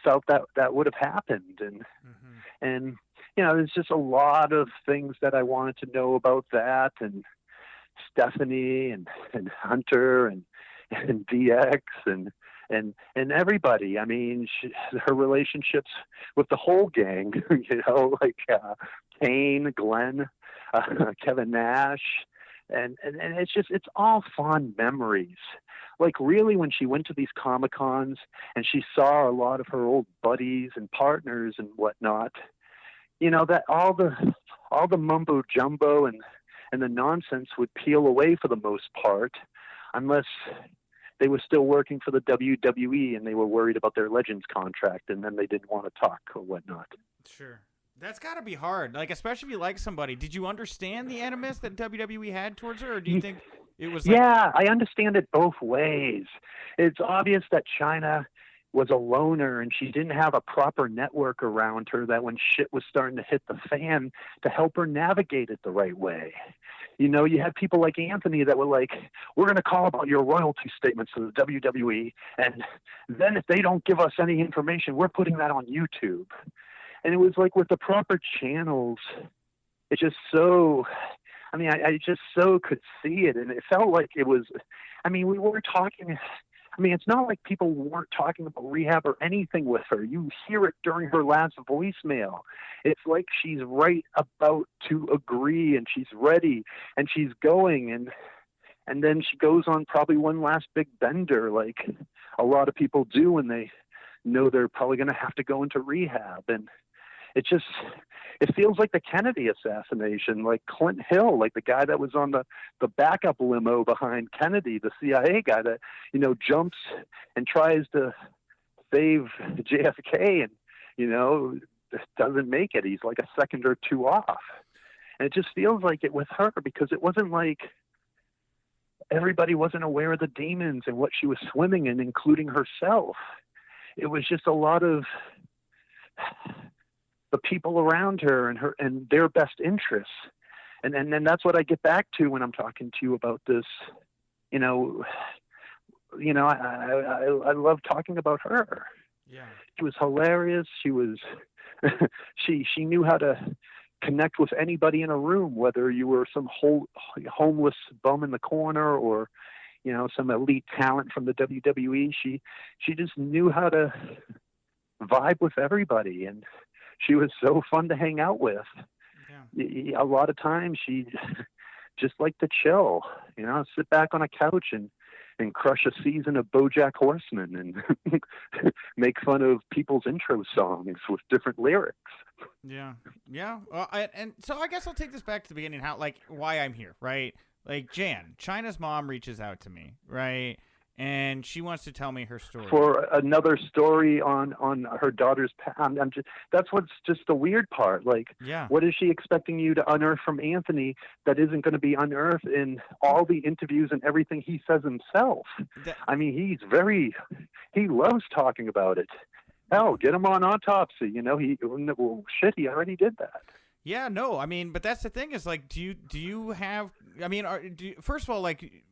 felt that would have happened, and there's just a lot of things that I wanted to know about that, and Stephanie and Hunter and DX and everybody. I mean, her relationships with the whole gang, like Kane, Glenn, Kevin Nash, and it's all fond memories. Like really, when she went to these Comic-Cons and she saw a lot of her old buddies and partners and whatnot, that all the mumbo jumbo and the nonsense would peel away for the most part, unless they were still working for the WWE and they were worried about their Legends contract, and then they didn't want to talk or whatnot. Sure. That's got to be hard. Like, especially if you like somebody. Did you understand the animus that WWE had towards her, or do you think it was like... Yeah, I understand it both ways. It's obvious that Chyna was a loner and she didn't have a proper network around her, that when shit was starting to hit the fan, to help her navigate it the right way. You had people like Anthony that were like, "We're going to call about your royalty statements to the WWE, and then if they don't give us any information, we're putting that on YouTube." And it was like, with the proper channels, it just so... I mean, I just so could see it, and it felt like it was... I mean, we weren't talking... I mean, it's not like people weren't talking about rehab or anything with her. You hear it during her last voicemail. It's like she's right about to agree, and she's ready, and she's going, and then she goes on probably one last big bender, like a lot of people do when they know they're probably going to have to go into rehab. And it feels like the Kennedy assassination, like Clint Hill, like the guy that was on the backup limo behind Kennedy, the CIA guy that, jumps and tries to save JFK and, doesn't make it. He's like a second or two off. And it just feels like it with her, because it wasn't like everybody wasn't aware of the demons and what she was swimming in, including herself. It was just a lot of the people around her and their best interests. And that's what I get back to when I'm talking to you about this you know, I love talking about her. Yeah. She was hilarious. She was, she knew how to connect with anybody in a room, whether you were some homeless bum in the corner or, some elite talent from the WWE. She just knew how to vibe with everybody, and she was so fun to hang out with. Yeah. A lot of times she just liked to chill, sit back on a couch and crush a season of BoJack Horseman and make fun of people's intro songs with different lyrics. Yeah. Yeah. Well, and so I guess I'll take this back to the beginning. Why I'm here, right? Like Chyna's mom reaches out to me, right? And she wants to tell me her story. For another story on her daughter's I'm just, that's what's just the weird part. Like, What is she expecting you to unearth from Anthony that isn't going to be unearthed in all the interviews and everything he says himself? I mean, he loves talking about it. Hell, get him on Autopsy. He already did that. Yeah, no, I mean, but that's the thing is, like, do you have, I mean, first of all, like,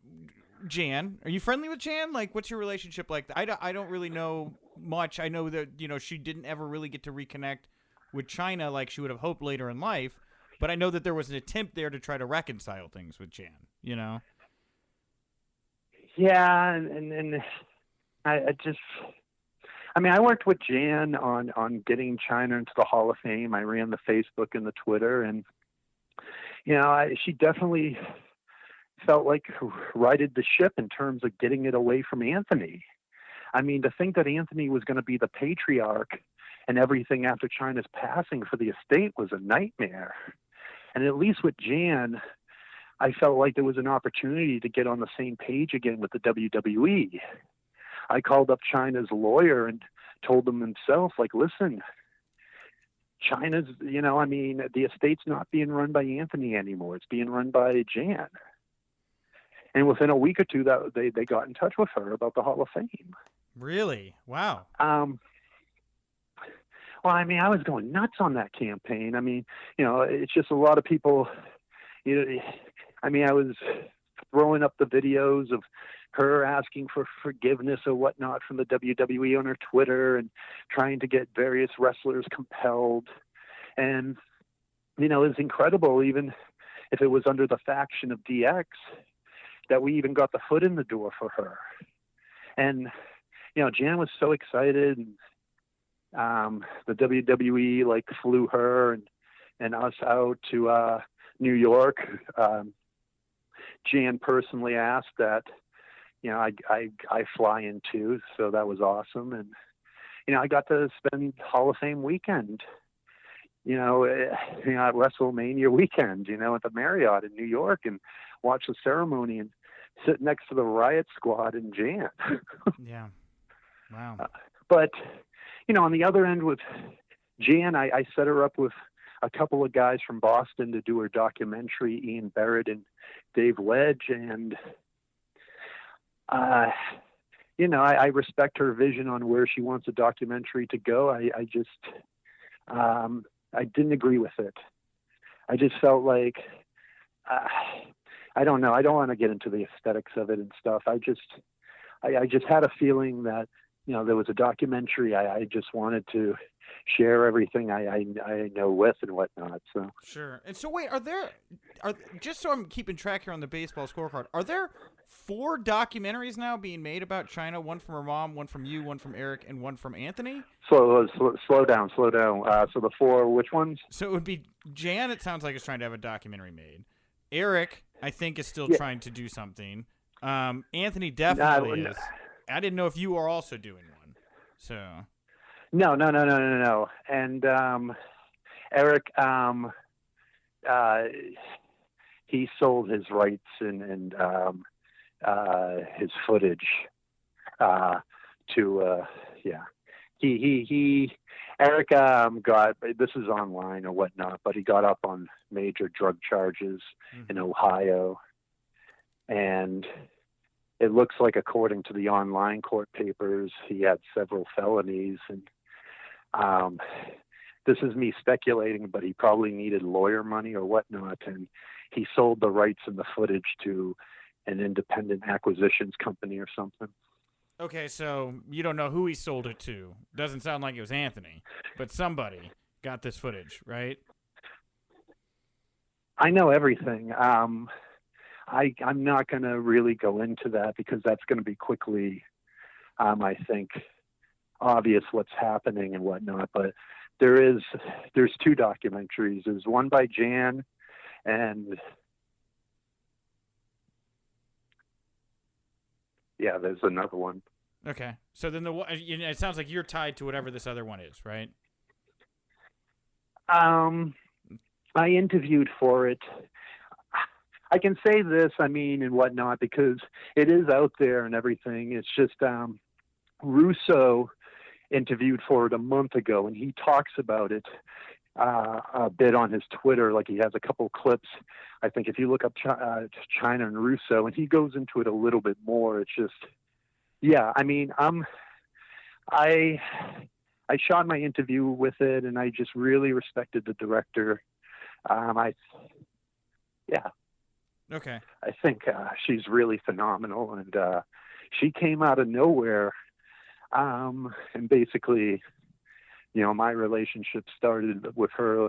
Jan, are you friendly with Jan? Like, what's your relationship like? I don't really know much. I know that, she didn't ever really get to reconnect with Chyna like she would have hoped later in life, but I know that there was an attempt there to try to reconcile things with Jan, Yeah, and I worked with Jan on getting Chyna into the Hall of Fame. I ran the Facebook and the Twitter, and she definitely felt like righted the ship in terms of getting it away from Anthony. I mean, to think that Anthony was going to be the patriarch and everything after Chyna's passing for the estate was a nightmare. And at least with Jan, I felt like there was an opportunity to get on the same page again with the WWE. I called up Chyna's lawyer and told him himself, like, listen, Chyna's, the estate's not being run by Anthony anymore. It's being run by Jan. And within a week or two, that they got in touch with her about the Hall of Fame. Really? Wow. Well, I was going nuts on that campaign. I mean, it's just a lot of people, I was throwing up the videos of her asking for forgiveness or whatnot from the WWE on her Twitter and trying to get various wrestlers compelled. And, it was incredible, even if it was under the faction of DX, that we even got the foot in the door for her. And, Jan was so excited. And, the WWE flew her and us out to New York. Jan personally asked that, I fly in too. So that was awesome. And, I got to spend Hall of Fame weekend, at WrestleMania weekend, at the Marriott in New York and watch the ceremony and sit next to the Riot Squad and Jan. Yeah. Wow. But, on the other end with Jan, I set her up with a couple of guys from Boston to do her documentary, Ian Barrett and Dave Wedge. And, I respect her vision on where she wants a documentary to go. I just, I didn't agree with it. I just felt like, I don't know. I don't want to get into the aesthetics of it and stuff. I just had a feeling that, there was a documentary. I just wanted to share everything I know with and whatnot. So sure. And so wait, are just so I'm keeping track here on the baseball scorecard, are there 4 documentaries now being made about Chyna? One from her mom, one from you, one from Eric, and one from Anthony? Slow down. So the 4, which ones? So it would be Jan, it sounds like, is trying to have a documentary made. Eric, I think, is still trying to do something. Anthony definitely is. I didn't know if you are also doing one. So No. And Eric, he sold his rights and his footage to Eric got, this is online or whatnot, but he got up on major drug charges in Ohio, and it looks like, according to the online court papers, he had several felonies. And this is me speculating, but he probably needed lawyer money or whatnot, and he sold the rights and the footage to an independent acquisitions company or something. Okay, so you don't know who he sold it to. Doesn't sound like it was Anthony, but somebody got this footage, right? I know everything. I'm not going to really go into that because that's going to be quickly, I think, obvious what's happening and whatnot. But there's two documentaries. There's one by Jan, and yeah, there's another one. Okay, so then it sounds like you're tied to whatever this other one is, right? I interviewed for it. I can say this, and whatnot, because it is out there and everything. It's just Russo interviewed for it a month ago, and he talks about it a bit on his Twitter. Like, he has a couple clips. I think if you look up Chyna and Russo, and he goes into it a little bit more. It's just, yeah. I shot my interview with it, and I just really respected the director. Okay. I think she's really phenomenal, and she came out of nowhere. And basically, my relationship started with her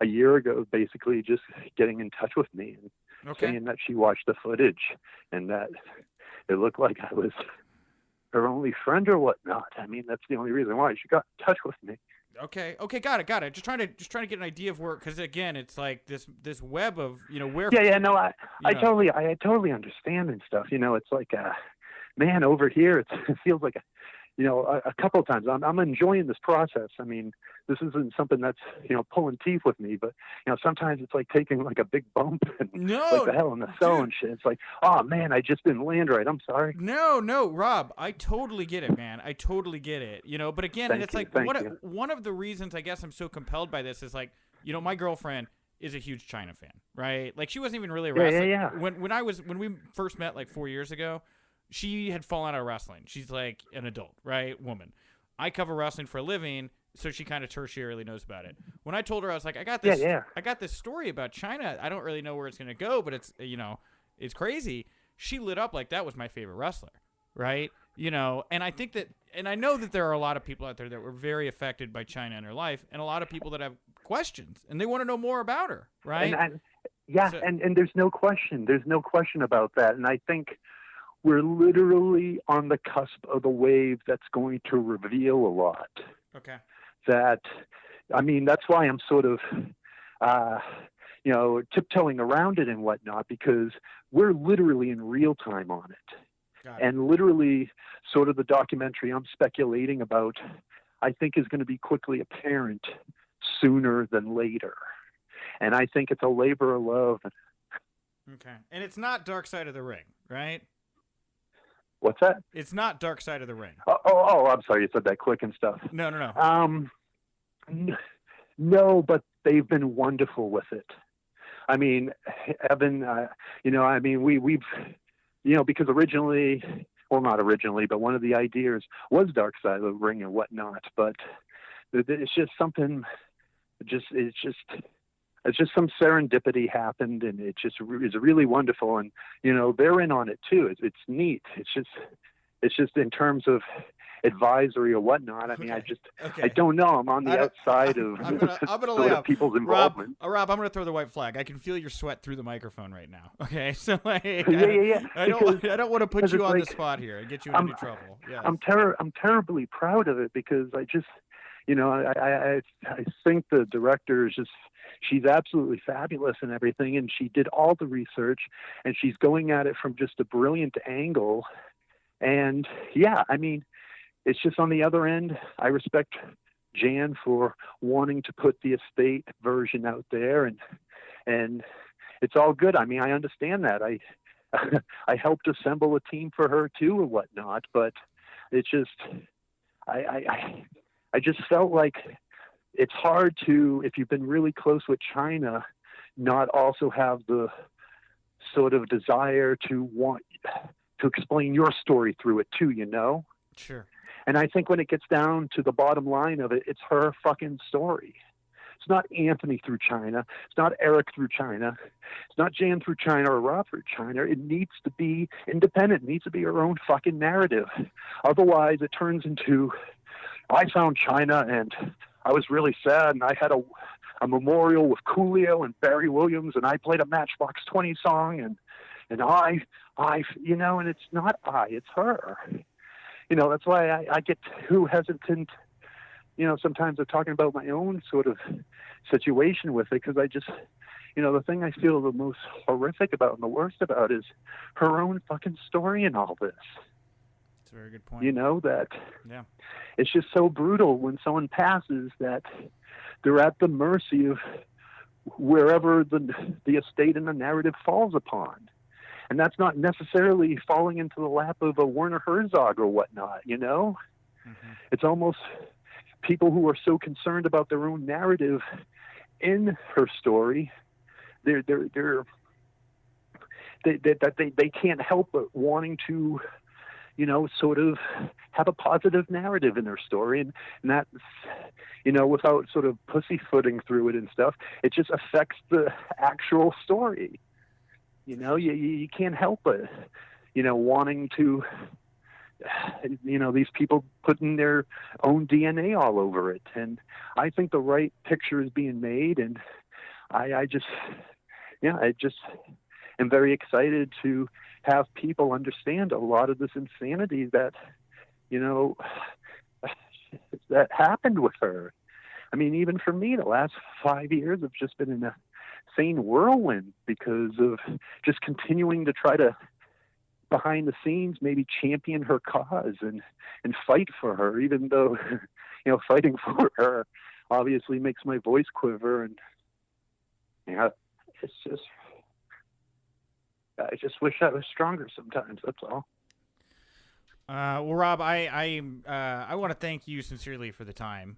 a year ago, basically just getting in touch with me and saying that she watched the footage and that it looked like I was her only friend or whatnot. That's the only reason why she got in touch with me. Okay, got it. Just trying to get an idea of where, because again, it's like this web of where. I totally understand and stuff. It's like, man, over here it feels like a couple of times I'm enjoying this process. This isn't something that's pulling teeth with me, but sometimes it's like taking like a big bump and like the hell in the cell and shit. It's like, oh man, I just didn't land right. I'm sorry. No, Rob, I totally get it, man. I totally get it. But again, one of the reasons I guess I'm so compelled by this is like, my girlfriend is a huge Chyna fan, right? Like, she wasn't even really a wrestler. Yeah. When we first met like 4 years ago, she had fallen out of wrestling. She's like an adult, right? Woman. I cover wrestling for a living, so she kind of tertiarily knows about it. When I told her, I was like, I got this story about Chyna. I don't really know where it's going to go, but it's, it's crazy. She lit up like that was my favorite wrestler, right? And I think that, and I know that there are a lot of people out there that were very affected by Chyna in her life, and a lot of people that have questions, and they want to know more about her, right? And there's no question. There's no question about that. And I think we're literally on the cusp of the wave that's going to reveal a lot. Okay. That's why I'm sort of, tiptoeing around it and whatnot, because we're literally in real time on it. And literally sort of the documentary I'm speculating about, I think is going to be quickly apparent sooner than later. And I think it's a labor of love. Okay. And it's not Dark Side of the Ring, right? What's that? It's not Dark Side of the Ring. Oh, I'm sorry. You said that quick and stuff. No. No, but they've been wonderful with it. Evan, we've, because originally, well, not originally, but one of the ideas was Dark Side of the Ring and whatnot. But it's just something, it's just some serendipity happened, and it just is really wonderful. And they're in on it too. It's neat. It's just in terms of advisory or whatnot. I don't know. I'm on the outside of I'm gonna lay out people's involvement. Rob, I'm gonna throw the white flag. I can feel your sweat through the microphone right now. Okay, so like, I don't want to put you on the spot here and get you into trouble. Yeah, I'm terribly proud of it, because I just, I think the director is just, she's absolutely fabulous and everything, and she did all the research, and she's going at it from just a brilliant angle. And it's just, on the other end, I respect Jan for wanting to put the estate version out there, and it's all good. I understand that. I helped assemble a team for her too or whatnot, but it's just, I just felt like it's hard to, if you've been really close with Chyna, not also have the sort of desire to want to explain your story through it too, Sure. And I think when it gets down to the bottom line of it, it's her fucking story. It's not Anthony through Chyna. It's not Eric through Chyna. It's not Jan through Chyna or Rob through Chyna. It needs to be independent. It needs to be her own fucking narrative. Otherwise, it turns into, I found Chyna and I was really sad, and I had a memorial with Coolio and Barry Williams, and I played a Matchbox 20 song, and I, and it's not it's her. That's why I get too hesitant, sometimes of talking about my own sort of situation with it, because I just, the thing I feel the most horrific about and the worst about is her own fucking story in all this. That's a very good point. That yeah. It's just so brutal when someone passes that they're at the mercy of wherever the estate and the narrative falls upon. And that's not necessarily falling into the lap of a Werner Herzog or whatnot, Mm-hmm. It's almost people who are so concerned about their own narrative in her story, they can't help but wanting to, sort of have a positive narrative in their story. And that's, without sort of pussyfooting through it and stuff, it just affects the actual story. You can't help it, wanting to, these people putting their own DNA all over it. And I think the right picture is being made. And I just am very excited to have people understand a lot of this insanity that, that happened with her. I mean, even for me, the last 5 years have just been in a insane whirlwind because of just continuing to try to, behind the scenes, maybe champion her cause and fight for her, even though, fighting for her obviously makes my voice quiver. And it's just, I just wish I was stronger sometimes. That's all. Well, Rob, I want to thank you sincerely for the time.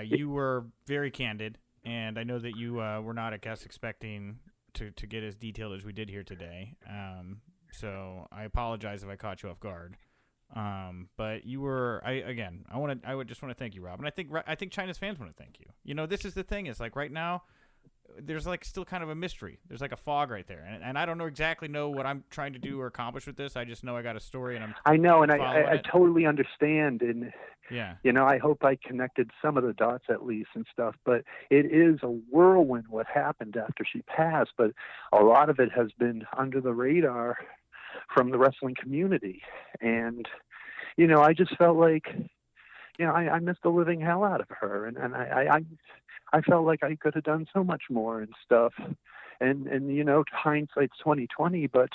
You were very candid, and I know that you were not, I guess, expecting to get as detailed as we did here today. So I apologize if I caught you off guard. But you were, I would just want to thank you, Rob, and I think Chyna's fans want to thank you. This is the thing, is like right now, there's like still kind of a mystery. There's like a fog right there, and I don't exactly know what I'm trying to do or accomplish with this. I just know I got a story, and I know, and I totally understand, and yeah, I hope I connected some of the dots at least and stuff. But it is a whirlwind what happened after she passed, but a lot of it has been under the radar from the wrestling community, and I just felt like I missed the living hell out of her, and I felt like I could have done so much more and stuff. And hindsight's 20/20, but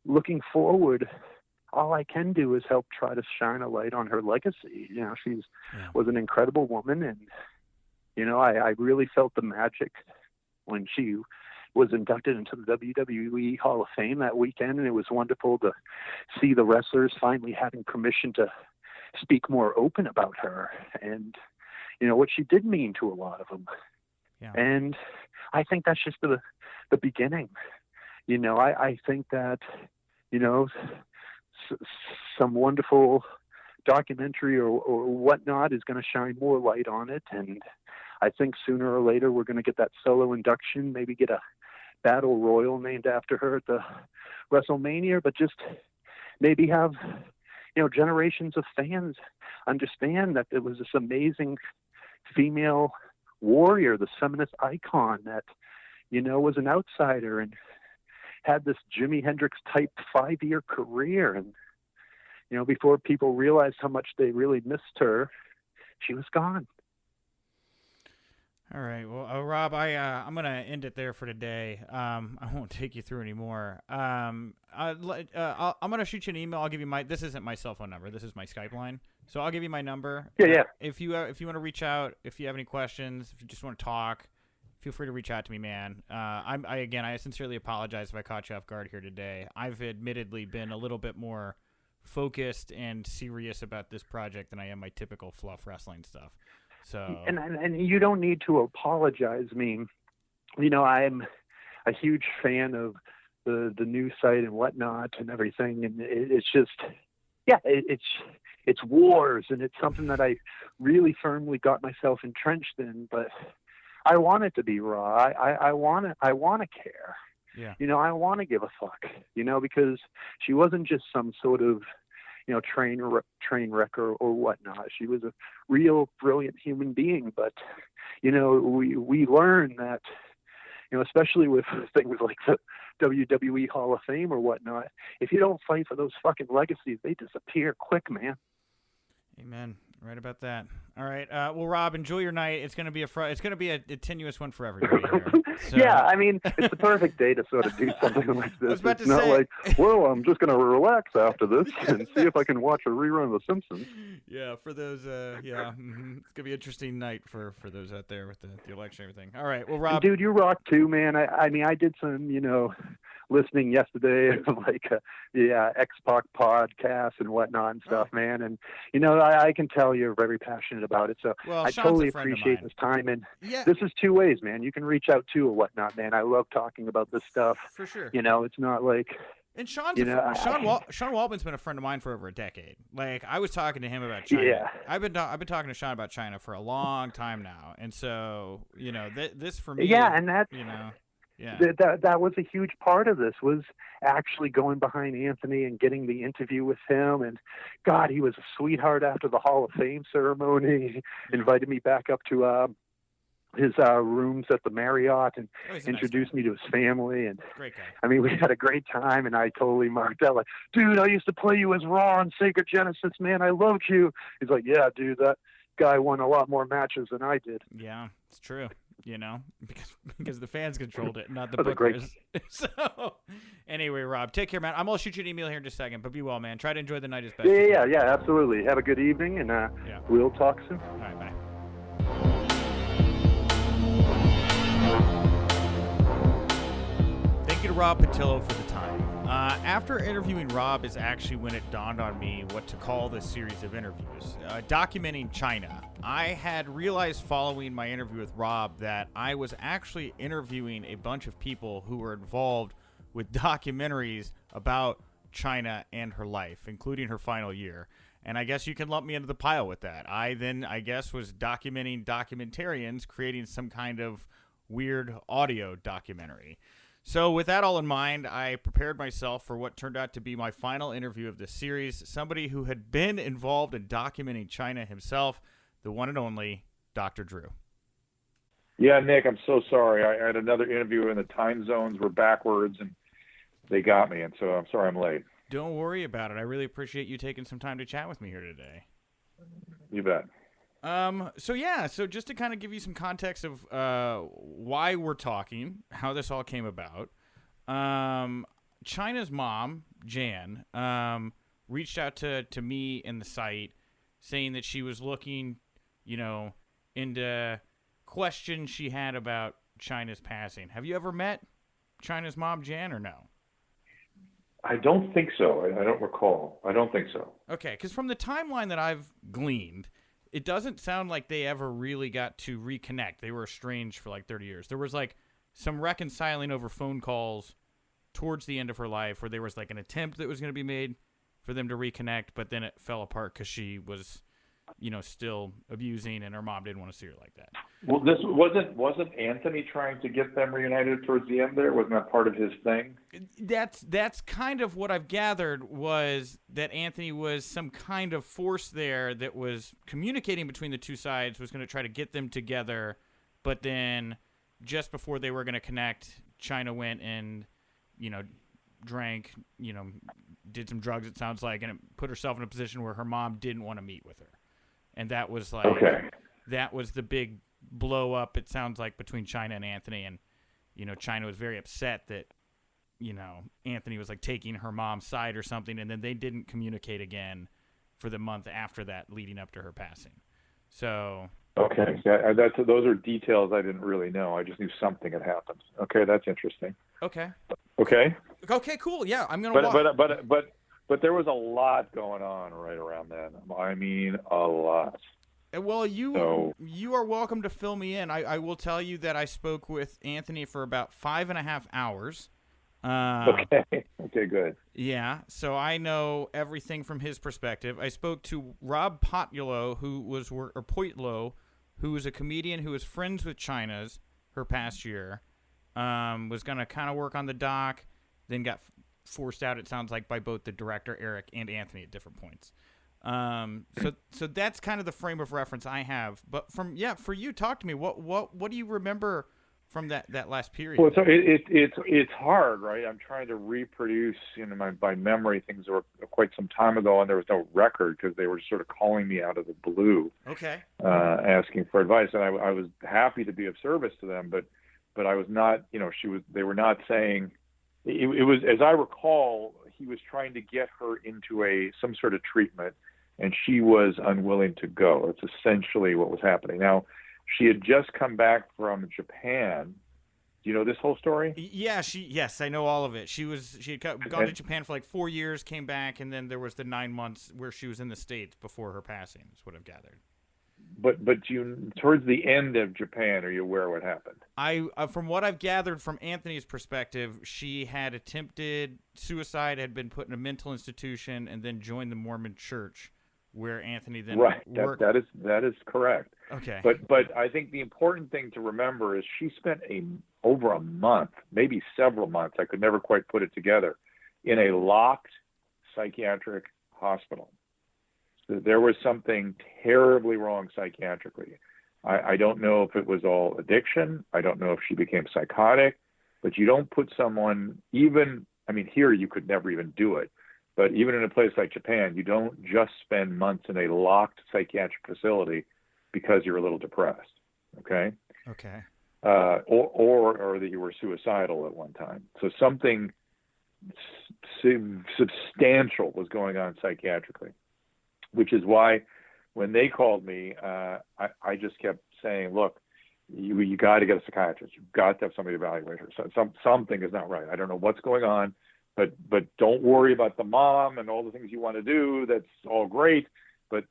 looking forward, all I can do is help try to shine a light on her legacy. She's was an incredible woman, and I really felt the magic when she was inducted into the WWE Hall of Fame that weekend, and it was wonderful to see the wrestlers finally having permission to speak more open about her and what she did mean to a lot of them. Yeah. And I think that's just the beginning. I think that, some wonderful documentary or whatnot is going to shine more light on it. And I think sooner or later, we're going to get that solo induction, maybe get a battle royal named after her at the WrestleMania, but just maybe have, generations of fans understand that there was this amazing female warrior, the feminist icon that, was an outsider and had this Jimi Hendrix type 5-year career. And, before people realized how much they really missed her, she was gone. All right. Well, Rob, I'm going to end it there for today. I won't take you through anymore. I'm going to shoot you an email. I'll give you this isn't my cell phone number. This is my Skype line. So I'll give you my number. Yeah. If you want to reach out, if you have any questions, if you just want to talk, feel free to reach out to me, man. I sincerely apologize if I caught you off guard here today. I've admittedly been a little bit more focused and serious about this project than I am my typical fluff wrestling stuff. So and you don't need to apologize. I mean, I'm a huge fan of the news site and whatnot and everything, and it's just, yeah, it's wars, and it's something that I really firmly got myself entrenched in. But I want it to be raw. I want to care. Yeah. I want to give a fuck. Because she wasn't just some sort of train wreck or whatnot. She was a real brilliant human being. But we learn that especially with things like the WWE Hall of Fame or whatnot, if you don't fight for those fucking legacies, they disappear quick, man. Amen. Right about that. All right. Well, Rob, enjoy your night. It's gonna be a tenuous one for everybody here. So. Yeah, I mean, it's the perfect day to sort of do something like this. It's not like, well, I'm just gonna relax after this and see if I can watch a rerun of The Simpsons. Yeah, for those, it's gonna be an interesting night for those out there with the election and everything. All right. Well, Rob, and dude, you rock too, man. I mean, I did some, listening yesterday of like X-Pac podcasts and whatnot and stuff, man. And I can tell you're very passionate about it. So I totally appreciate this time. And this is two ways, man. You can reach out too or whatnot, man. I love talking about this stuff. For sure. It's not like. And Sean Waltman's been a friend of mine for over a decade. Like I was talking to him about Chyna. Yeah. I've been talking to Sean about Chyna for a long time now, and so this for me. Yeah, and that's Yeah. That was a huge part of this, was actually going behind Anthony and getting the interview with him. And God, he was a sweetheart after the Hall of Fame ceremony. He invited me back up to his rooms at the Marriott and introduced me to his family. And great guy. I mean, we had a great time, and I totally marked out like, dude, I used to play you as Raw on Sacred Genesis, man. I loved you. He's like, yeah, dude, that guy won a lot more matches than I did. Yeah, it's true. Because the fans controlled it, not the bookers. So, anyway, Rob, take care, man. I'm gonna shoot you an email here in just a second, but be well, man. Try to enjoy the night as best. Yeah, absolutely. Have a good evening, and we'll talk soon. All right, bye. Thank you to Rob Poytlo for the time. After interviewing Rob is actually when it dawned on me what to call this series of interviews. Documenting Chyna. I had realized following my interview with Rob that I was actually interviewing a bunch of people who were involved with documentaries about Chyna and her life, including her final year. And I guess you can lump me into the pile with that. I guess, was documenting documentarians creating some kind of weird audio documentary. So with that all in mind, I prepared myself for what turned out to be my final interview of this series, somebody who had been involved in documenting Chyna himself, the one and only Dr. Drew. Yeah, Nick, I'm so sorry. I had another interview and the time zones were backwards and they got me, and so I'm sorry I'm late. Don't worry about it. I really appreciate you taking some time to chat with me here today. You bet. So just to kind of give you some context of why we're talking, how this all came about, Chyna's mom, Jan, reached out to me and the site saying that she was looking, into questions she had about Chyna's passing. Have you ever met Chyna's mom, Jan, or no? I don't think so. I don't recall. I don't think so. Okay, because from the timeline that I've gleaned, it doesn't sound like they ever really got to reconnect. They were estranged for like 30 years. There was like some reconciling over phone calls towards the end of her life where there was like an attempt that was going to be made for them to reconnect, but then it fell apart because she was, still abusing and her mom didn't want to see her like that. Well, this wasn't Anthony trying to get them reunited towards the end there? Wasn't that part of his thing? That's kind of what I've gathered, was that Anthony was some kind of force there that was communicating between the two sides, was going to try to get them together, but then just before they were going to connect, Chyna went and, drank, did some drugs, it sounds like, and it put herself in a position where her mom didn't want to meet with her. And that was like, that was the big blow up, it sounds like, between Chyna and Anthony. And, Chyna was very upset that, Anthony was like taking her mom's side or something. And then they didn't communicate again for the month after that, leading up to her passing. So. Okay. Yeah, those are details I didn't really know. I just knew something had happened. Okay. That's interesting. Okay. Okay, cool. Yeah. I'm going to But there was a lot going on right around then. I mean, a lot. Well, you are welcome to fill me in. I will tell you that I spoke with Anthony for about 5.5 hours, Okay, good. Yeah, so I know everything from his perspective. I spoke to Rob Poytlo, Poytlo, who was a comedian who was friends with Chyna's her past year. Was going to kind of work on the doc, then got forced out, it sounds like, by both the director, Eric, and Anthony at different points. So that's kind of the frame of reference I have. But for you, talk to me. What do you remember from that last period? Well, so it's hard, right? I'm trying to reproduce, by memory, things that were quite some time ago, and there was no record because they were just sort of calling me out of the blue, asking for advice, and I was happy to be of service to them, but I was not, they were not saying. It was, as I recall, he was trying to get her into some sort of treatment, and she was unwilling to go. It's essentially what was happening. Now, she had just come back from Japan. Do you know this whole story? Yeah, yes, I know all of it. She had gone to Japan for like 4 years, came back, and then there was the 9 months where she was in the States before her passing, is what I've gathered. But towards the end of Japan, are you aware of what happened? From what I've gathered from Anthony's perspective, she had attempted suicide, had been put in a mental institution, and then joined the Mormon Church, where Anthony then worked. That is correct. Okay. But I think the important thing to remember is she spent over a month, maybe several months, I could never quite put it together, in a locked psychiatric hospital. So there was something terribly wrong psychiatrically. I don't know if it was all addiction. I don't know if she became psychotic, but you don't put someone here you could never even do it. But even in a place like Japan, you don't just spend months in a locked psychiatric facility because you're a little depressed, okay? Okay. Or that you were suicidal at one time. So something substantial was going on psychiatrically, which is why when they called me, I just kept saying, look, you got to get a psychiatrist. You've got to have somebody evaluate her. So something is not right. I don't know what's going on. But don't worry about the mom and all the things you want to do. That's all great, but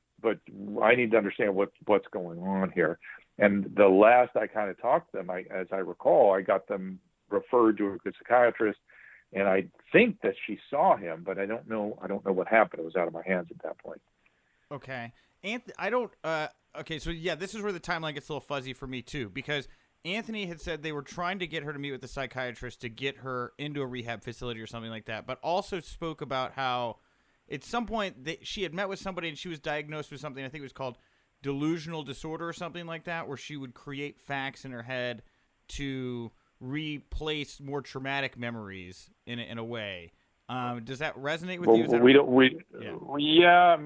I need to understand what's going on here. And the last I kind of talked to them, as I recall, I got them referred to a good psychiatrist, and I think that she saw him, but I don't know what happened. It was out of my hands at that point. Okay, okay, so yeah, this is where the timeline gets a little fuzzy for me too, because Anthony had said they were trying to get her to meet with the psychiatrist to get her into a rehab facility or something like that, but also spoke about how at some point she had met with somebody and she was diagnosed with something, I think it was called delusional disorder or something like that, where she would create facts in her head to replace more traumatic memories in a way. Does that resonate with you? Yeah,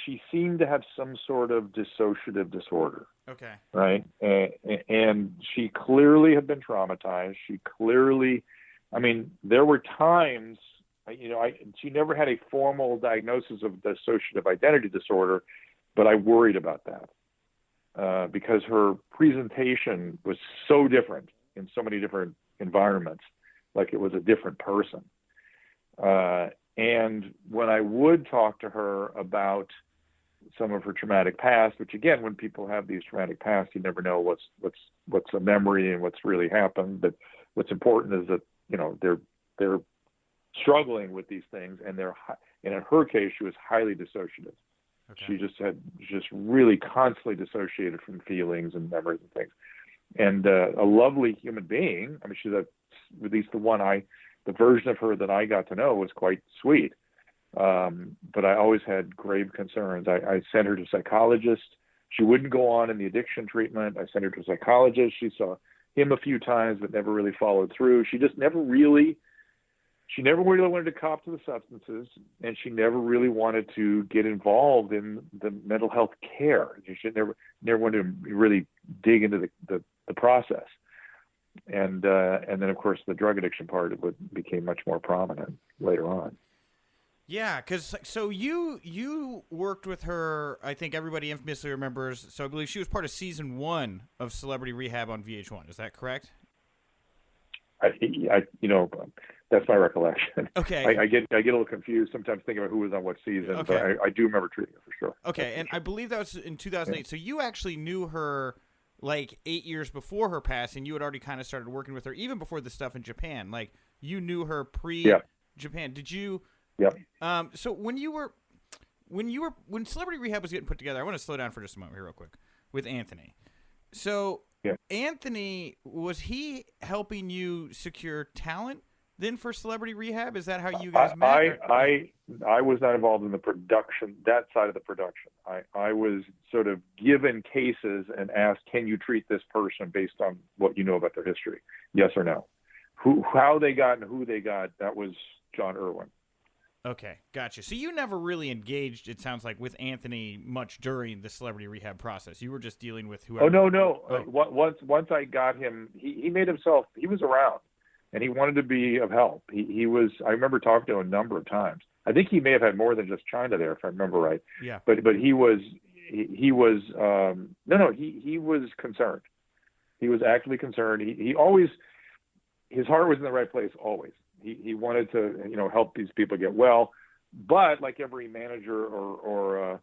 she seemed to have some sort of dissociative disorder. Okay. Right. And she clearly had been traumatized. She clearly, there were times, she never had a formal diagnosis of dissociative identity disorder, but I worried about that because her presentation was so different in so many different environments, like it was a different person. And when I would talk to her about some of her traumatic past, which again, when people have these traumatic pasts, you never know what's a memory and what's really happened. But what's important is that they're struggling with these things, and in her case, she was highly dissociative. Okay. She just really constantly dissociated from feelings and memories and things. And a lovely human being. She's at least the version of her that I got to know was quite sweet. But I always had grave concerns. I sent her to a psychologist. She wouldn't go on in the addiction treatment. I sent her to a psychologist. She saw him a few times, but never really followed through. She never really wanted to cop to the substances, and she never really wanted to get involved in the mental health care. She never wanted to really dig into the process. And then, of course, the drug addiction part became much more prominent later on. Yeah, because so you worked with her. I think everybody infamously remembers. So I believe she was part of season 1 of Celebrity Rehab on VH1. Is that correct? That's my recollection. Okay. I get a little confused sometimes thinking about who was on what season, okay. But I do remember treating her for sure. Okay, and I believe that was in 2008. Yeah. So you actually knew her like 8 years before her passing, you had already kind of started working with her, even before the stuff in Japan. Like, you knew her pre-Japan. Did you? Yep. So when Celebrity Rehab was getting put together, I want to slow down for just a moment here, real quick, with Anthony. So Anthony, was he helping you secure talent then for Celebrity Rehab? Is that how you guys met? I was not involved in the production, that side of the production. I was sort of given cases and asked, can you treat this person based on what you know about their history? Yes or no? How they got and who they got, that was John Irwin. Okay, gotcha. So you never really engaged, it sounds like, with Anthony much during the Celebrity Rehab process. You were just dealing with whoever. Oh, no. Once I got him, he made himself, he was around, and he wanted to be of help. He was, I remember talking to him a number of times. I think he may have had more than just Chyna there, if I remember right. Yeah. But he was concerned. He was actively concerned. He always, his heart was in the right place always. He wanted to, help these people get well, but like every manager or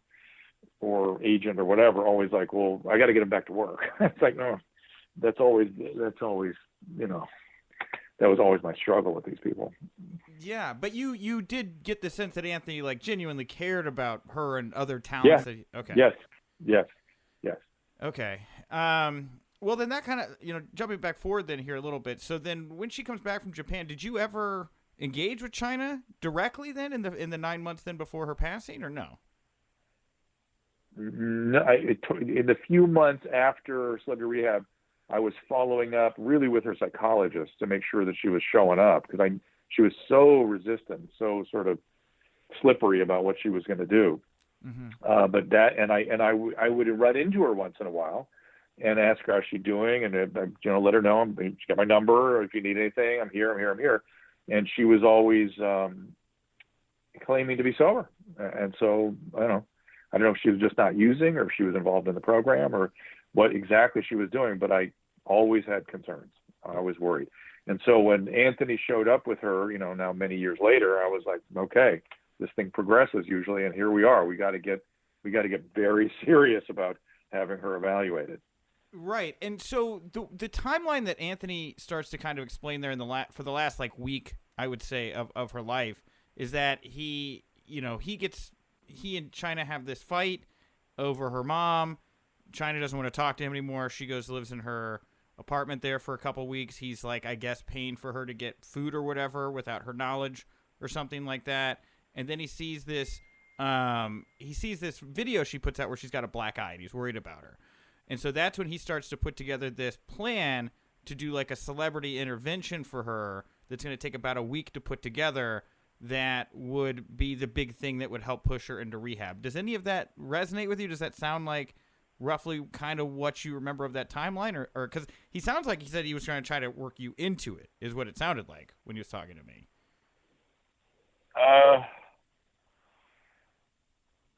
agent or whatever, always like, well, I got to get him back to work. It's like, no, that was always my struggle with these people. Yeah, but you did get the sense that Anthony like genuinely cared about her and other talents. Yeah. Okay. Yes. Okay. Well, then that kind of, jumping back forward then here a little bit. So then when she comes back from Japan, did you ever engage with Chyna directly then in the 9 months then before her passing, or no? No, in the few months after Celebrity Rehab, I was following up really with her psychologist to make sure that she was showing up, because she was so resistant, so sort of slippery about what she was going to do. Mm-hmm. But that, and I would run into her once in a while and ask her how's she doing, and let her know she got my number, or if you need anything, I'm here. And she was always claiming to be sober, and so I don't know if she was just not using, or if she was involved in the program, or what exactly she was doing. But I always had concerns. I was worried, and so when Anthony showed up with her, now many years later, I was like, okay, this thing progresses usually, and here we are. We got to get very serious about having her evaluated. Right. And so the timeline that Anthony starts to kind of explain there for the last like week, I would say, of her life, is that he and Chyna have this fight over her mom. Chyna doesn't want to talk to him anymore. She goes, lives in her apartment there for a couple weeks. He's like, I guess, paying for her to get food or whatever without her knowledge or something like that. And then he sees this video she puts out where she's got a black eye and he's worried about her. And so that's when he starts to put together this plan to do like a celebrity intervention for her that's going to take about a week to put together, that would be the big thing that would help push her into rehab. Does any of that resonate with you? Does that sound like roughly kind of what you remember of that timeline? Or because he sounds like he said he was trying to work you into it, is what it sounded like when he was talking to me.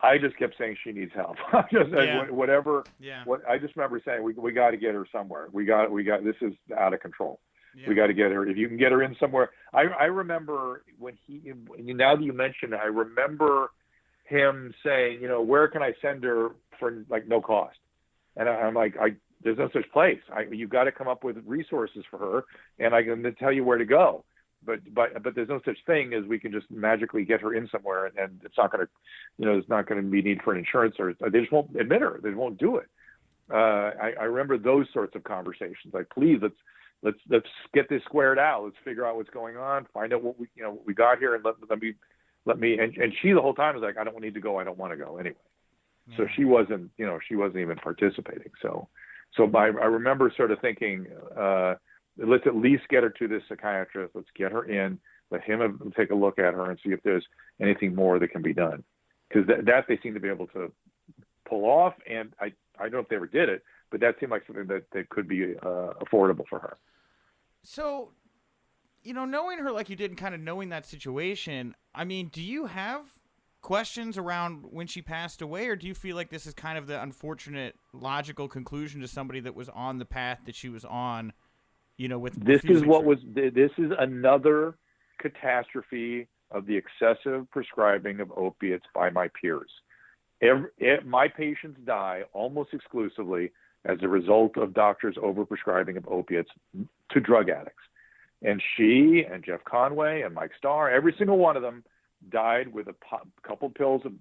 I just kept saying she needs help. Whatever. Yeah. I just remember saying we got to get her somewhere. We got. This is out of control. Yeah. We got to get her. If you can get her in somewhere. I remember when now that you mention it, I remember him saying, where can I send her for like no cost? And I'm like, there's no such place. You've got to come up with resources for her, and I can tell you where to go. But there's no such thing as we can just magically get her in somewhere, and it's not going to, there's not going to be need for an insurance, or they just won't admit her. They won't do it. I remember those sorts of conversations. Like, please, let's get this squared out. Let's figure out what's going on. Find out what we got here, and let me. And she the whole time was like, I don't need to go. I don't want to go anyway. Yeah. So she wasn't even participating. So I remember sort of thinking. Let's at least get her to this psychiatrist. Let's get her in. Let him take a look at her and see if there's anything more that can be done. Because that they seem to be able to pull off. And I don't know if they ever did it, but that seemed like something that could be affordable for her. So, knowing her like you did and kind of knowing that situation, I mean, do you have questions around when she passed away, or do you feel like this is kind of the unfortunate logical conclusion to somebody that was on the path that she was on? This is another catastrophe of the excessive prescribing of opiates by my peers. My patients die almost exclusively as a result of doctors overprescribing of opiates to drug addicts. And she and Jeff Conway and Mike Starr, every single one of them, died with a couple pills of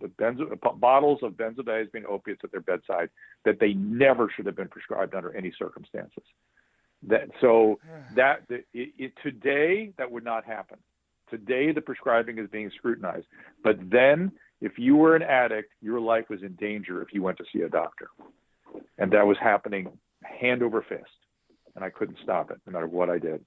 bottles of benzodiazepine opiates at their bedside that they never should have been prescribed under any circumstances. Today that would not happen. Today the prescribing is being scrutinized. But then, if you were an addict, your life was in danger if you went to see a doctor, and that was happening hand over fist, and I couldn't stop it no matter what I did.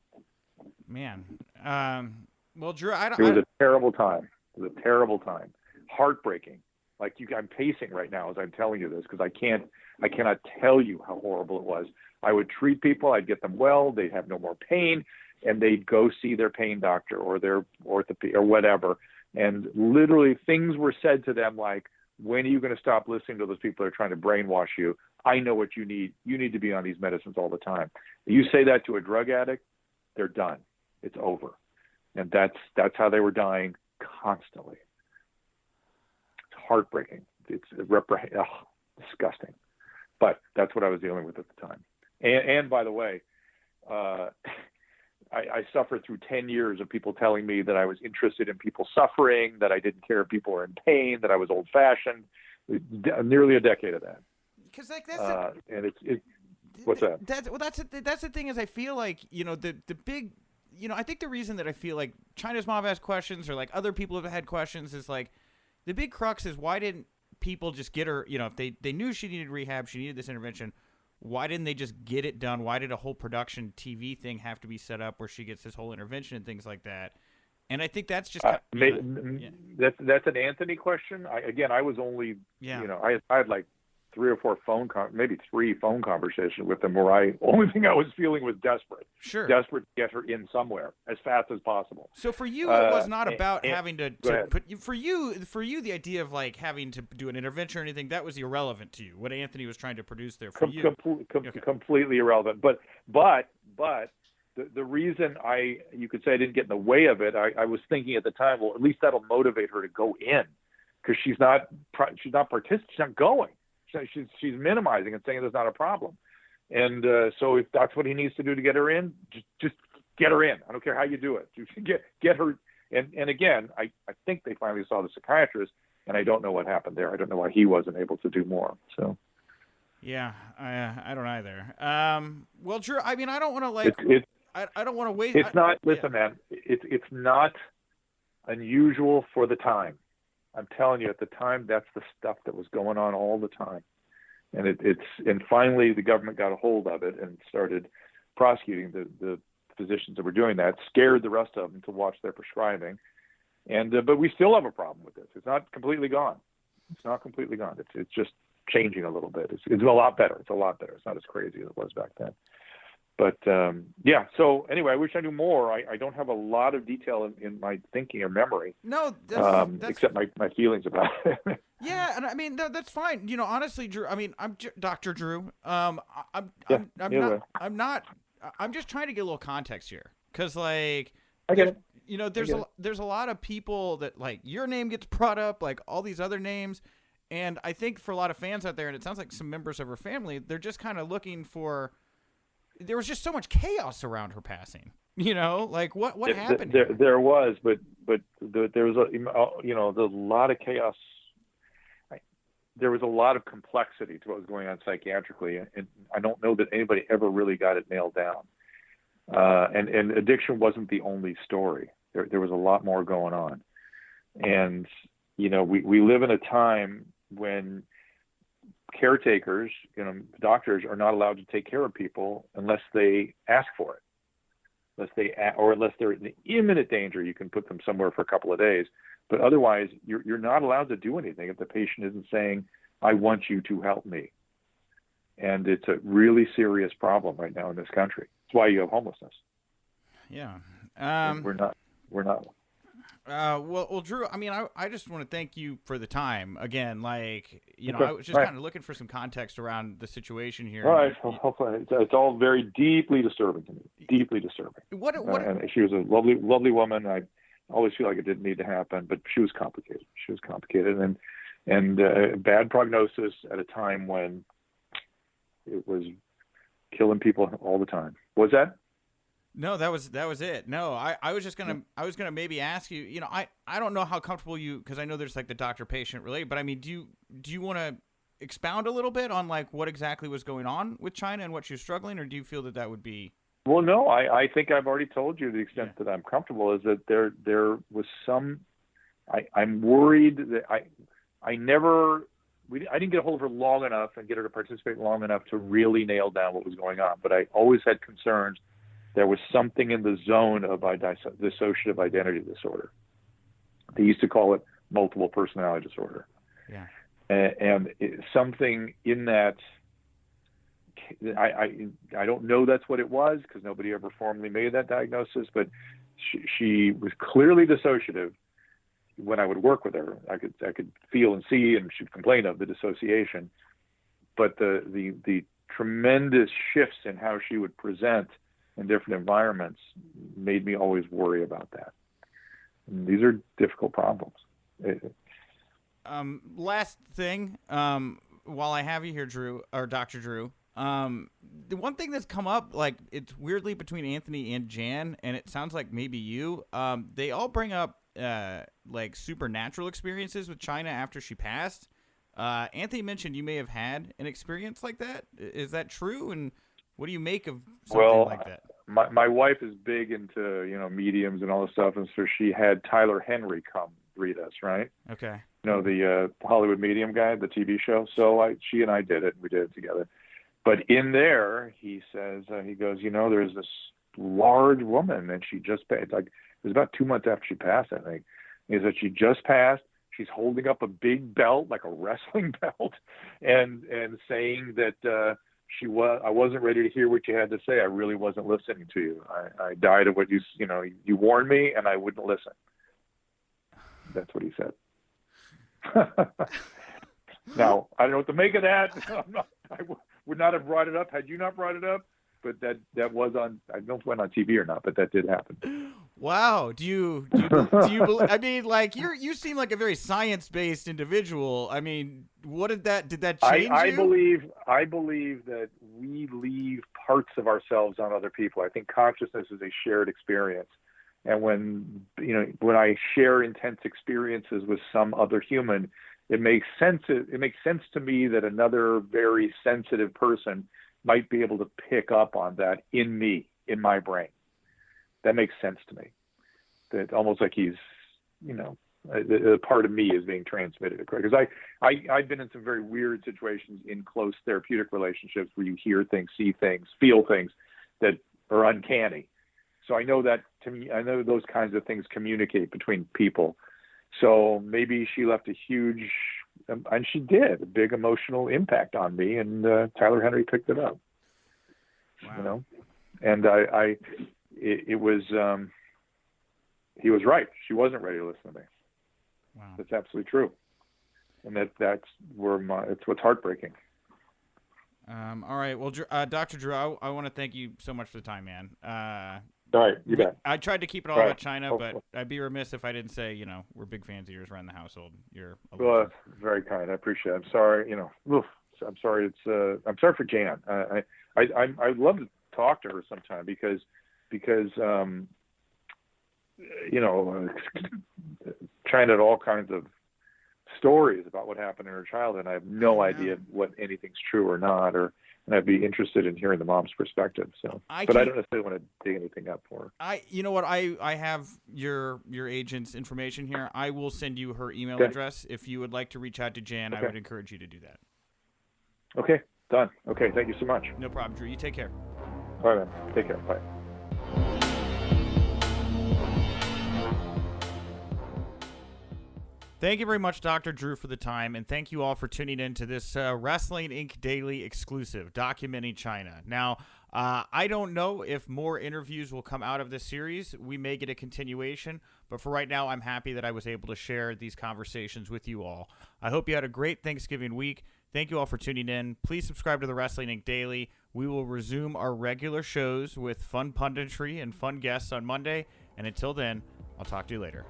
Man, well, Drew, it was a terrible time. It was a terrible time, heartbreaking. Like I'm pacing right now as I'm telling you this because I cannot tell you how horrible it was. I would treat people, I'd get them well, they'd have no more pain, and they'd go see their pain doctor or their orthopedic or whatever. And literally things were said to them like, when are you going to stop listening to those people that are trying to brainwash you? I know what you need. You need to be on these medicines all the time. You say that to a drug addict, they're done. It's over. And that's how they were dying constantly. It's heartbreaking. It's disgusting. But that's what I was dealing with at the time. And by the way, I suffered through 10 years of people telling me that I was interested in people suffering, that I didn't care if people were in pain, that I was old-fashioned. Nearly a decade of that. Because that's and it's what's that? That's the thing is I feel like the big I think the reason that I feel like Chyna's mom asked questions or like other people have had questions is like the big crux is why didn't people just get her? If they knew she needed rehab, she needed this intervention. Why didn't they just get it done? Why did a whole production TV thing have to be set up where she gets this whole intervention and things like that? And I think that's just that's an Anthony question. I was only I had like 3 or 4 maybe 3 phone conversations with them where only thing I was feeling was desperate to get her in somewhere as fast as possible. So for you, it was not about having to put for you the idea of like having to do an intervention or anything that was irrelevant to you. What Anthony was trying to produce there for you, completely irrelevant. But the reason you could say I didn't get in the way of it, I was thinking at the time, well, at least that'll motivate her to go in because she's not participating, she's not going. She's minimizing and saying there's not a problem. And so if that's what he needs to do to get her in, just get her in. I don't care how you do it. Get her. And again, I think they finally saw the psychiatrist, and I don't know what happened there. I don't know why he wasn't able to do more. So. Yeah, I don't either. Well, Drew, I mean, I don't want to I don't want to wait. It's not. Listen, man. It's not unusual for the time. I'm telling you, at the time, that's the stuff that was going on all the time, and and finally the government got a hold of it and started prosecuting the physicians that were doing that. Scared the rest of them to watch their prescribing, and but we still have a problem with this. It's not completely gone. It's not completely gone. It's just changing a little bit. It's a lot better. It's a lot better. It's not as crazy as it was back then. But yeah. So anyway, I wish I knew more. I don't have a lot of detail in my thinking or memory. No, that's except my feelings about it. Yeah, and I mean that's fine. Honestly, Drew. I mean, I'm Dr. Drew. I'm just trying to get a little context here, because like I get it. There's a lot of people that like your name gets brought up, like all these other names, and I think for a lot of fans out there, and it sounds like some members of her family, they're just kind of looking for. There was just so much chaos around her passing. Like what happened? There was, but there was a lot of chaos. There was a lot of complexity to what was going on psychiatrically, and I don't know that anybody ever really got it nailed down. And addiction wasn't the only story. There was a lot more going on, and we live in a time when caretakers, doctors are not allowed to take care of people unless they ask for it. Unless they're in imminent danger, you can put them somewhere for a couple of days. But otherwise, you're not allowed to do anything if the patient isn't saying, "I want you to help me." And it's a really serious problem right now in this country. That's why you have homelessness. Yeah. We're not. Well, Drew, I mean, I just want to thank you for the time again. Like, I was just kind of looking for some context around the situation here. All right. Hopefully, it's all very deeply disturbing to me. Deeply disturbing. And she was a lovely, lovely woman. I always feel like it didn't need to happen, but she was complicated. And bad prognosis at a time when It was killing people all the time. Was that? No, that was it. No, I was just gonna maybe ask you. You know, I don't know how comfortable you, because I know there's like the doctor-patient related, but I mean, do you want to expound a little bit on like what exactly was going on with Chyna and what she was struggling, or do you feel that would be? Well, no, I think I've already told you the extent that I'm comfortable is that there was some. I'm worried that I didn't get a hold of her long enough and get her to participate long enough to really nail down what was going on. But I always had concerns there was something in the zone of dissociative identity disorder. They used to call it multiple personality disorder. Yeah. And something in that, I don't know that's what it was because nobody ever formally made that diagnosis, but she was clearly dissociative. When I would work with her, I could feel and see, and she'd complain of the dissociation. But the tremendous shifts in how she would present in different environments made me always worry about that. And these are difficult problems. Last thing, while I have you here, Drew, or Dr. Drew, the one thing that's come up, like it's weirdly between Anthony and Jan, and it sounds like maybe you, they all bring up like supernatural experiences with Chyna after she passed. Anthony mentioned you may have had an experience like that. Is that true? And what do you make of something like that? My wife is big into, mediums and all this stuff. And so she had Tyler Henry come read us, right? Okay. The Hollywood medium guy, the TV show. So she and I did it. We did it together. But in there, he says, he goes, there's this large woman and she just passed. Like, it was about 2 months after she passed, I think. He said she just passed. She's holding up a big belt, like a wrestling belt, and saying that I wasn't ready to hear what you had to say. I really wasn't listening to you. I died of what you warned me, and I wouldn't listen. That's what he said. Now, I don't know what to make of that. I would not have brought it up had you not brought it up. But that was on. I don't know if it went on TV or not, but that did happen. Wow. Do you believe? I mean, like you seem like a very science-based individual. I mean, did that change you? I believe that we leave parts of ourselves on other people. I think consciousness is a shared experience, and when I share intense experiences with some other human, it makes sense. It makes sense to me that another very sensitive person might be able to pick up on that in me, in my brain. That makes sense to me. That almost like he's, a part of me is being transmitted. Because I've been in some very weird situations in close therapeutic relationships where you hear things, see things, feel things that are uncanny. So I know that to me, I know those kinds of things communicate between people. So maybe she left a huge, and she did, a big emotional impact on me, and Tyler Henry picked it up. Wow. And it was, he was right. She wasn't ready to listen to me. Wow. That's absolutely true. And that's where it's what's heartbreaking. All right. Well, Dr. Drew, I want to thank you so much for the time, man. All right, you bet. I tried to keep it all about Chyna, but I'd be remiss if I didn't say, we're big fans of yours around the household. You're very kind. I appreciate it. I'm sorry, I'm sorry. I'm sorry for Jan. I'd love to talk to her sometime because Chyna had all kinds of stories about what happened in her childhood. And I have no idea what anything's true or not, and I'd be interested in hearing the mom's perspective. So, I don't necessarily want to dig anything up for her. You know what? I have your agent's information here. I will send you her email address. If you would like to reach out to Jan, I would encourage you to do that. Okay, done. Okay, thank you so much. No problem, Drew. You take care. All right, man. Take care. Bye. Thank you very much, Dr. Drew, for the time, and thank you all for tuning in to this Wrestling Inc. Daily exclusive, documenting Chyna. Now, I don't know if more interviews will come out of this series. We may get a continuation, but for right now, I'm happy that I was able to share these conversations with you all. I hope you had a great Thanksgiving week. Thank you all for tuning in. Please subscribe to the Wrestling Inc. Daily. We will resume our regular shows with fun punditry and fun guests on Monday, and until then, I'll talk to you later.